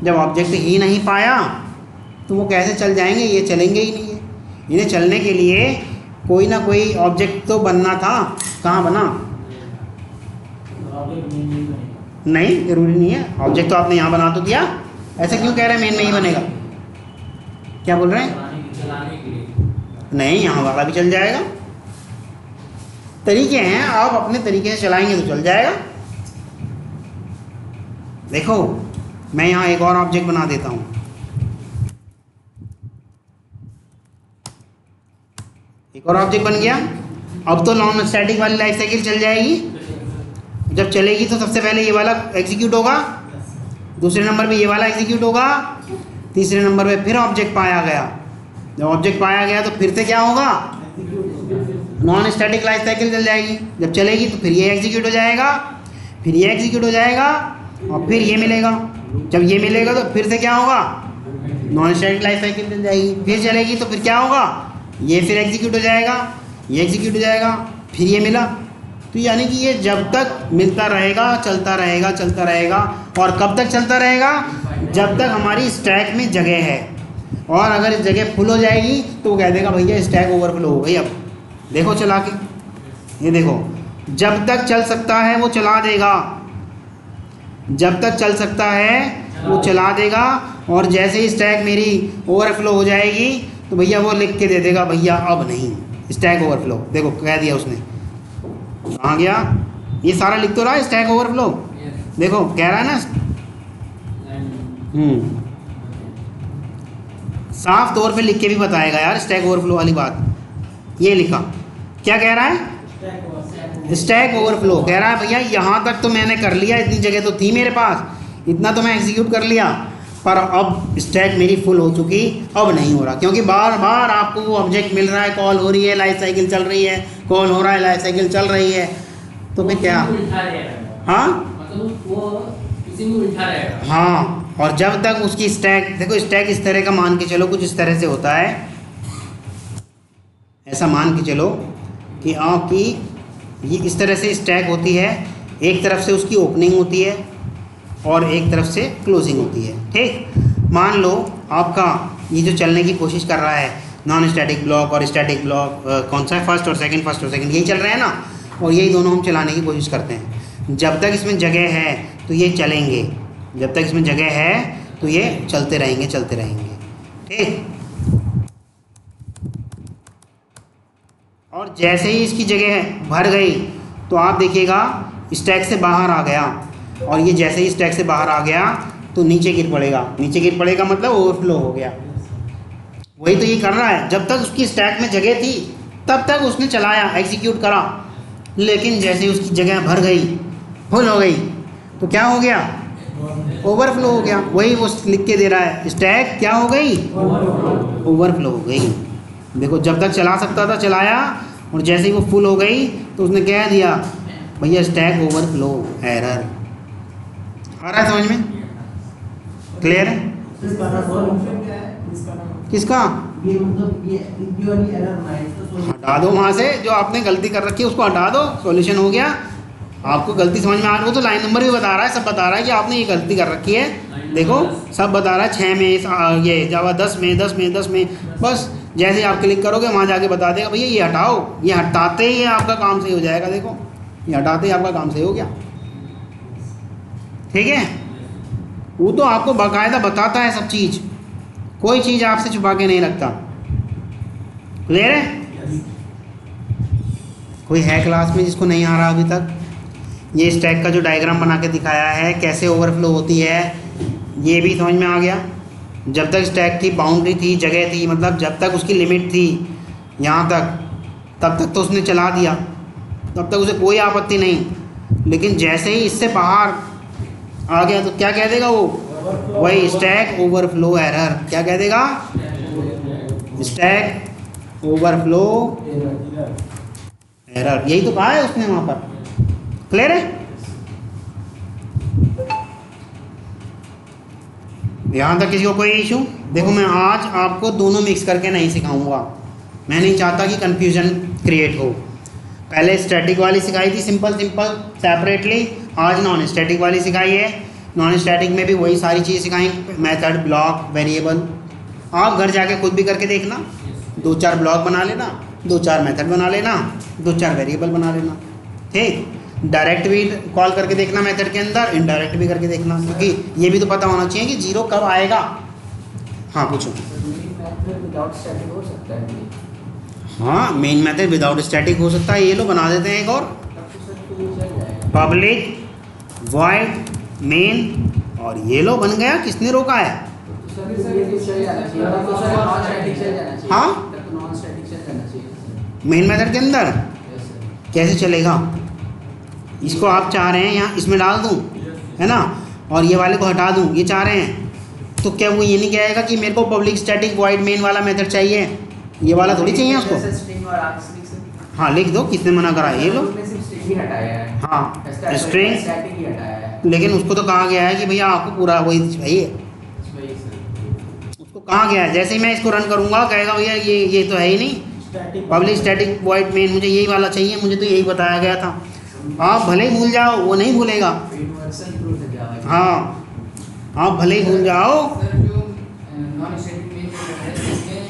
जब ऑब्जेक्ट ही नहीं पाया तो वो कैसे चल जाएंगे? ये चलेंगे ही नहीं है। इन्हें चलने के लिए कोई ना कोई ऑब्जेक्ट तो बनना था। कहाँ बना? नहीं, जरूरी नहीं है। ऑब्जेक्ट तो आपने यहाँ बना तो दिया। ऐसे क्यों कह रहे हैं मेन में ही बनेगा? क्या बोल रहे हैं? नहीं, यहाँ वाला भी चल जाएगा। तरीके हैं, आप अपने तरीके से चलाएंगे तो चल जाएगा। देखो मैं यहाँ एक और ऑब्जेक्ट बना देता हूँ। एक और ऑब्जेक्ट बन गया। अब तो नॉन स्टैटिक वाली लाइफ साइकिल चल जाएगी। जब चलेगी तो सबसे पहले ये वाला एग्जीक्यूट होगा, दूसरे नंबर पे ये वाला एग्जीक्यूट होगा, तीसरे नंबर पे फिर ऑब्जेक्ट पाया गया। जब ऑब्जेक्ट पाया गया तो फिर से क्या होगा? नॉन स्टैटिक लाइफ साइकिल चल जाएगी। जब चलेगी तो फिर ये एग्जीक्यूट हो जाएगा, फिर ये एग्जीक्यूट हो जाएगा और फिर ये मिलेगा। जब ये मिलेगा तो फिर से क्या होगा? नॉन स्टैटिक लाइफ साइकिल चल जाएगी। फिर चलेगी तो फिर क्या होगा? ये फिर एग्जीक्यूट हो जाएगा, ये एग्जीक्यूट हो जाएगा, फिर ये मिला। तो यानी कि ये जब तक मिलता रहेगा, चलता रहेगा, चलता रहेगा। और कब तक चलता रहेगा? जब तक हमारी स्टैक में जगह है। और अगर इस जगह फुल हो जाएगी तो वो कह देगा भैया स्टैक ओवरफ्लो हो गई। अब देखो चला के, ये देखो, जब तक चल सकता है वो चला देगा, जब तक चल सकता है वो चला देगा। और जैसे ही स्टैक मेरी ओवरफ्लो हो जाएगी तो भैया वो लिख के दे देगा भैया अब नहीं, स्टैक ओवरफ्लो। देखो कह दिया उसने, कहाँ गया? ये सारा लिख तो रहा है स्टैक ओवरफ्लो। देखो कह रहा है ना, साफ तौर पे लिख के भी बताएगा यार स्टैक ओवरफ्लो वाली बात। ये लिखा, क्या कह रहा है? स्टैक ओवरफ्लो कह रहा है भैया यहाँ तक तो मैंने कर लिया, इतनी जगह तो थी मेरे पास, इतना तो मैं एग्जीक्यूट कर लिया, पर अब स्टैक मेरी फुल हो चुकी, अब नहीं हो रहा। क्योंकि बार बार आपको वो ऑब्जेक्ट मिल रहा है, कॉल हो रही है, लाइफ साइकिल चल रही है, कॉल हो रहा है, लाइफ साइकिल चल रही है, तो फिर क्या? हाँ हाँ। और जब तक उसकी स्टैक, देखो स्टैक इस तरह का मान के चलो, कुछ इस तरह से होता है। ऐसा मान के चलो कि आपकी ये इस तरह से स्टैक होती है, एक तरफ से उसकी ओपनिंग होती है और एक तरफ से क्लोजिंग होती है। ठीक, मान लो आपका ये जो चलने की कोशिश कर रहा है नॉन स्टैटिक ब्लॉक और स्टैटिक ब्लॉक, कौन सा है? फर्स्ट और सेकंड, यही चल रहा है ना। और यही दोनों हम चलाने की कोशिश करते हैं। जब तक इसमें जगह है तो ये चलेंगे, जब तक इसमें जगह है तो ये चलते रहेंगे, चलते रहेंगे। ठीक, और जैसे ही इसकी जगह भर गई तो आप देखिएगा स्टैक से बाहर आ गया, और ये जैसे ही स्टैक से बाहर आ गया तो नीचे गिर पड़ेगा। नीचे गिर पड़ेगा मतलब ओवरफ्लो हो गया। वही तो ये कर रहा है, जब तक उसकी स्टैक में जगह थी तब तक उसने चलाया, एग्जीक्यूट करा, लेकिन जैसे ही उसकी जगह भर गई, फुल हो गई, तो क्या हो गया? ओवरफ्लो हो गया। वही वो लिख के दे रहा है, स्टैक क्या हो गई? ओवरफ्लो हो गई। देखो जब तक चला सकता था चलाया, और जैसे ही वो फुल हो गई तो उसने कह दिया भैया स्टैक ओवरफ्लो एरर। आ रहा है समझ में? क्लियर है? किसका? ये मतलब ये वाली एरर ना है, इसको हटा दो वहाँ से, जो आपने गलती कर रखी है उसको हटा दो, सॉल्यूशन हो गया। आपको गलती समझ में आ रही, वो तो लाइन नंबर भी बता रहा है, सब बता रहा है कि आपने ये गलती कर रखी है। देखो सब बता रहा है, 6 में ये जावा 10 में। बस जैसे ही आप क्लिक करोगे वहाँ जाके बता देगा भैया ये हटाओ। ये हटाते ही आपका काम सही हो जाएगा। देखो ये हटाते ही आपका काम सही हो गया। ठीक है, वो तो आपको बाकायदा बताता है सब चीज़, कोई चीज़ आपसे छुपा के नहीं रखता। क्लियर है? कोई है क्लास में जिसको नहीं आ रहा अभी तक? ये स्टैक का जो डायग्राम बना के दिखाया है कैसे ओवरफ्लो होती है, ये भी समझ में आ गया। जब तक स्टैक थी, बाउंड्री थी, जगह थी, मतलब जब तक उसकी लिमिट थी यहाँ तक, तब तक तो उसने चला दिया, तब तक उसे कोई आपत्ति नहीं। लेकिन जैसे ही इससे बाहर आ गया तो क्या कह देगा वो? वही स्टैक ओवरफ्लो एरर। क्या कह देगा? Stack overflow error. यही तो कहा है उसने वहाँ पर। क्लियर है? यहाँ तक किसी को कोई इशू? देखो मैं आज आपको दोनों मिक्स करके नहीं सिखाऊंगा, मैं नहीं चाहता कि कंफ्यूजन क्रिएट हो। पहले स्टैटिक वाली सिखाई थी सिंपल सेपरेटली, आज नॉन स्टैटिक वाली सिखाई है। नॉन स्टैटिक में भी वही सारी चीज़ सिखाएंगे, मेथड, ब्लॉक, वेरिएबल। आप घर जाके खुद भी करके देखना, 2-4 ब्लॉक बना लेना, 2-4 मेथड बना लेना, 2-4 वेरिएबल बना लेना। ठीक, डायरेक्ट भी कॉल करके देखना मेथड के अंदर, इनडायरेक्ट भी करके देखना, क्योंकि ये भी तो पता होना चाहिए कि जीरो कब आएगा। हाँ पूछो। विदाउट स्टैटिक हो सकता है? हाँ मेन मेथड विदाउट स्टैटिक हो सकता है। ये लो बना देते हैं एक और, पब्लिक वॉइड मेन, और ये लो बन गया। किसने रोका है? हाँ मेन मेथड के अंदर कैसे चलेगा? इसको आप चाह रहे हैं यहाँ इसमें डाल दूँ, है ना, और ये वाले को हटा दूँ, ये चाह रहे हैं, तो क्या वो ये नहीं कहेगा कि मेरे को पब्लिक स्टैटिक वॉइड मेन वाला मेथड चाहिए, ये वाला थोड़ी चाहिए उसको। हाँ लिख दो, किसने मना करा? ये लो। हाँ स्ट्रिंग, लेकिन उसको तो कहा गया है कि भैया आपको पूरा वही चाहिए, उसको कहा गया है। जैसे ही मैं इसको रन करूँगा कहेगा भैया ये तो है ही नहीं, पब्लिक स्टैटिक वॉइड मेन मुझे यही वाला चाहिए, मुझे तो यही बताया गया था। आप भले ही भूल जाओ, वो नहीं भूलेगा। हाँ आप भले ही भूल जाओ। सर जो नॉन स्टैटिक मेन मेथड है, इसमें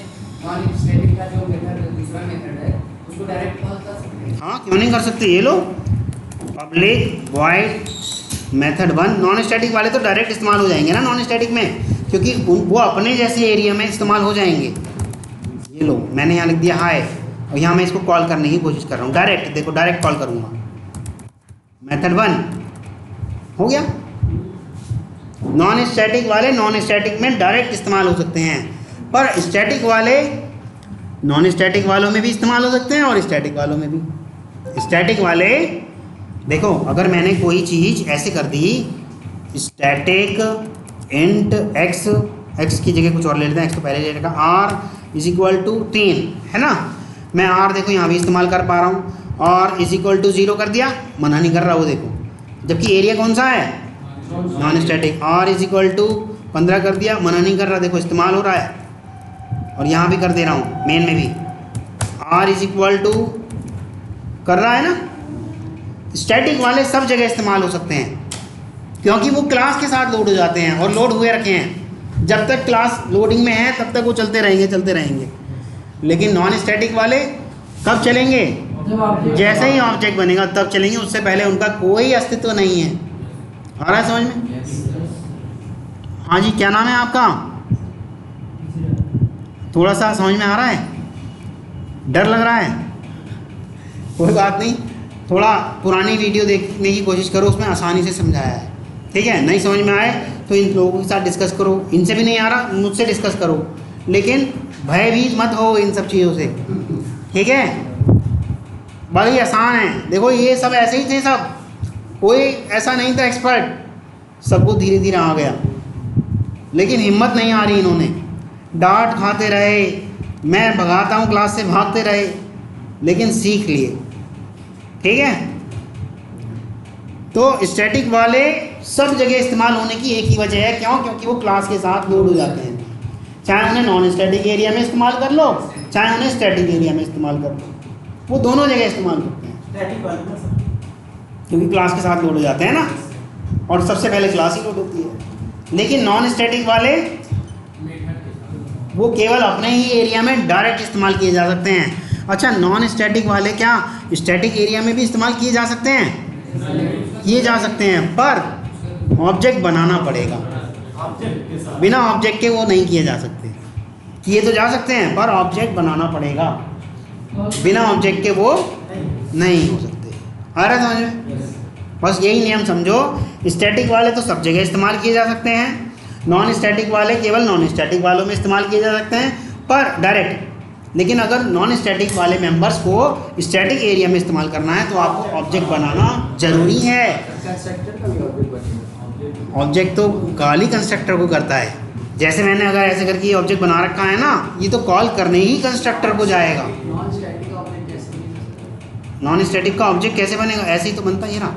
नॉन स्टैटिक का जो मेथड दूसरा मेथड है उसको डायरेक्ट कॉल कर सकते हैं? हाँ क्यों नहीं कर सकते? ये लो public void method 1। Non static वाले तो डायरेक्ट इस्तेमाल हो जाएंगे ना नॉन स्टैटिक में, क्योंकि वो अपने जैसे एरिया में इस्तेमाल हो जाएंगे। ये लो मैंने यहाँ लिख दिया हाय, और यहाँ मैं इसको कॉल करने की कोशिश कर रहा हूँ डायरेक्ट। देखो डायरेक्ट कॉल करूँगा, मेथड 1 हो गया। नॉन स्टैटिक वाले नॉन स्टैटिक में डायरेक्ट इस्तेमाल हो सकते हैं, पर स्टैटिक वाले नॉन स्टैटिक वालों में भी इस्तेमाल हो सकते हैं और स्टैटिक वालों में भी। स्टैटिक वाले देखो, अगर मैंने कोई चीज़ ऐसे कर दी, स्टैटिक इंट एक्स की जगह कुछ और ले लेते हैं, एक्स तो पहले ले लेगा, r इज इक्वल टू 3 है ना, मैं r देखो यहाँ भी इस्तेमाल कर पा रहा हूँ, और इज इक्वल टू 0 कर दिया, मना नहीं कर रहा वो देखो, जबकि एरिया कौन सा है? Non static. r is equal to 15 कर दिया, मना नहीं कर रहा, देखो इस्तेमाल हो रहा है। और यहाँ भी कर दे रहा हूँ, मेन में भी r इज इक्वल टू कर रहा है ना। स्टैटिक वाले सब जगह इस्तेमाल हो सकते हैं, क्योंकि वो क्लास के साथ लोड हो जाते हैं और लोड हुए रखे हैं। जब तक क्लास लोडिंग में है तब तक वो चलते रहेंगे। लेकिन नॉन स्टैटिक वाले कब चलेंगे? जैसे ही ऑब्जेक्ट बनेगा तब चलेंगे, उससे पहले उनका कोई अस्तित्व नहीं है। आ रहा है समझ में? हाँ जी, क्या नाम है आपका? थोड़ा सा समझ में आ रहा है? डर लग रहा है? कोई बात नहीं, थोड़ा पुरानी वीडियो देखने की कोशिश करो, उसमें आसानी से समझाया है। ठीक है, नहीं समझ में आए तो इन लोगों के साथ डिस्कस करो, इनसे भी नहीं आ रहा मुझसे डिस्कस करो, लेकिन भयभीत मत हो इन सब चीज़ों से। ठीक है, बड़ी आसान है। देखो ये सब ऐसे ही थे सब, कोई ऐसा नहीं था एक्सपर्ट, सबको धीरे धीरे आ गया, लेकिन हिम्मत नहीं आ रही इन्होंने, डांट खाते रहे, मैं भगाता हूँ क्लास से, भागते रहे, लेकिन सीख लिए। ठीक है, तो स्टैटिक वाले सब जगह इस्तेमाल होने की एक ही वजह है, क्यों? क्योंकि वो क्लास के साथ लोड हो जाते हैं, चाहे उन्हें नॉन स्टैटिक एरिया में इस्तेमाल कर लो, चाहे उन्हें स्टैटिक एरिया में इस्तेमाल कर लो, वो दोनों जगह इस्तेमाल करते हैं, स्टैटिक वाले ना सर, क्योंकि क्लास के साथ लोड हो जाते हैं ना, और सबसे पहले क्लास ही लोड होती है। लेकिन नॉन स्टैटिक वाले वो केवल अपने ही एरिया में डायरेक्ट इस्तेमाल किए जा सकते हैं। अच्छा, नॉन स्टैटिक वाले क्या स्टैटिक एरिया में भी इस्तेमाल किए जा सकते हैं? किए जा सकते हैं, पर ऑब्जेक्ट बनाना पड़ेगा, ऑब्जेक्ट के साथ, बिना ऑब्जेक्ट के वो नहीं किए जा सकते। किए तो जा सकते हैं, पर ऑब्जेक्ट बनाना पड़ेगा, बिना ऑब्जेक्ट के वो नहीं हो सकते। आ रहा है समझ में? बस यही नियम समझो, स्टैटिक वाले तो सब जगह इस्तेमाल किए जा सकते हैं, नॉन स्टैटिक वाले केवल नॉन स्टैटिक वालों में इस्तेमाल किए जा सकते हैं, पर डायरेक्ट। लेकिन अगर नॉन स्टैटिक वाले मेंबर्स को स्टैटिक एरिया में इस्तेमाल करना है तो आपको ऑब्जेक्ट बनाना ज़रूरी है। कंस्ट्रक्टर का भी ऑब्जेक्ट बनेगा। ऑब्जेक्ट तो कॉल ही कंस्ट्रक्टर को करता है, जैसे मैंने अगर ऐसे करके ये ऑब्जेक्ट बना रखा है ना, ये तो कॉल करने ही कंस्ट्रक्टर को जाएगा। नॉन स्टैटिक का ऑब्जेक्ट कैसे बनेगा? नॉन स्टैटिक का ऑब्जेक्ट कैसे बनेगा? ऐसे ही तो बनता है, ये ना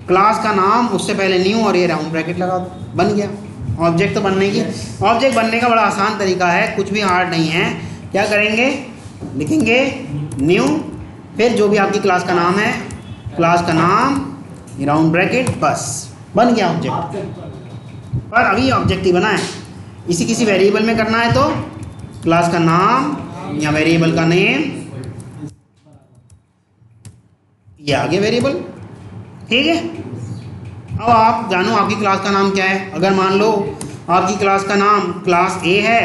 क्लास का नाम, उससे पहले न्यू और ये राउंड ब्रैकेट लगा दो, बन गया ऑब्जेक्ट। तो बनने की ऑब्जेक्ट बनने का बड़ा आसान तरीका है, कुछ भी हार्ड नहीं है। क्या करेंगे? लिखेंगे न्यू, फिर जो भी आपकी क्लास का नाम है, क्लास का नाम, राउंड ब्रैकेट, बस बन गया ऑब्जेक्ट। पर अभी ऑब्जेक्ट ही बना है, इसी किसी वेरिएबल में करना है तो क्लास का नाम या वेरिएबल का नेम, ये आगे वेरिएबल। ठीक है, अब आप जानो आपकी क्लास का नाम क्या है। अगर मान लो आपकी क्लास का नाम क्लास ए है,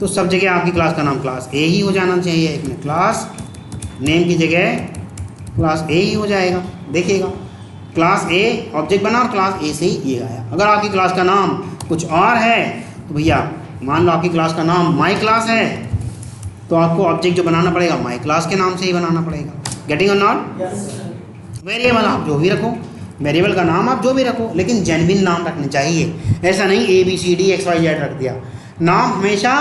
तो सब जगह आपकी क्लास का नाम क्लास ए ही हो जाना चाहिए। एक में क्लास नेम की जगह क्लास ए ही हो जाएगा। देखिएगा, क्लास ए ऑब्जेक्ट बना और क्लास ए से ही ये आया। अगर आपकी क्लास का नाम कुछ और है तो भैया मान लो आपकी क्लास का नाम माई क्लास है, तो आपको ऑब्जेक्ट जो बनाना पड़ेगा माई क्लास के नाम से ही बनाना पड़ेगा। गेटिंग और नॉट? वेरिएबल आप जो भी रखो, वेरिएबल का नाम आप जो भी रखो, लेकिन जेन्युइन नाम रखने चाहिए। ऐसा नहीं ABCD XYZ रख दिया, नाम हमेशा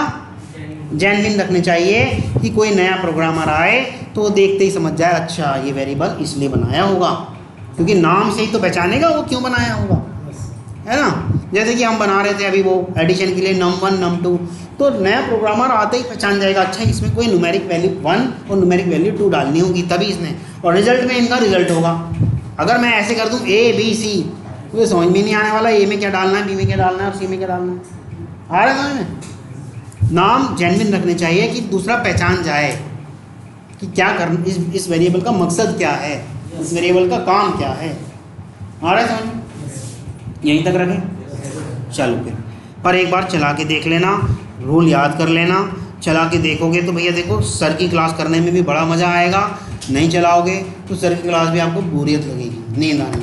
जेन्युइन रखने चाहिए कि कोई नया प्रोग्रामर आए तो वो देखते ही समझ जाए, अच्छा ये वेरिएबल इसलिए बनाया होगा, क्योंकि नाम से ही तो पहचानेगा वो क्यों बनाया होगा, है ना। जैसे कि हम बना रहे थे अभी वो एडिशन के लिए num1 num2, तो नया प्रोग्रामर आते ही पहचान जाएगा, अच्छा इसमें कोई न्यूमेरिक वैल्यू 1 और न्यूमेरिक वैल्यू 2 डालनी होगी, तभी इसने, और रिजल्ट में इनका रिजल्ट होगा। अगर मैं ऐसे कर दूँ ABC, तो ये समझ में नहीं आने वाला A में क्या डालना है, B में क्या डालना है और C में क्या डालना है। आ रहा है समझ में? नाम जेन्युइन रखने चाहिए कि दूसरा पहचान जाए कि क्या कर, इस वेरिएबल का मकसद क्या है, इस वेरिएबल का काम क्या है। आ रहा है समझ में? यहीं तक रखें, चलो फिर। पर एक बार चला के देख लेना, रूल याद कर लेना, चला के देखोगे तो भैया देखो सर की क्लास करने में भी बड़ा मज़ा आएगा। नहीं चलाओगे तो सर की क्लास भी आपको बोरियत लगेगी, नींद आने लगेगी।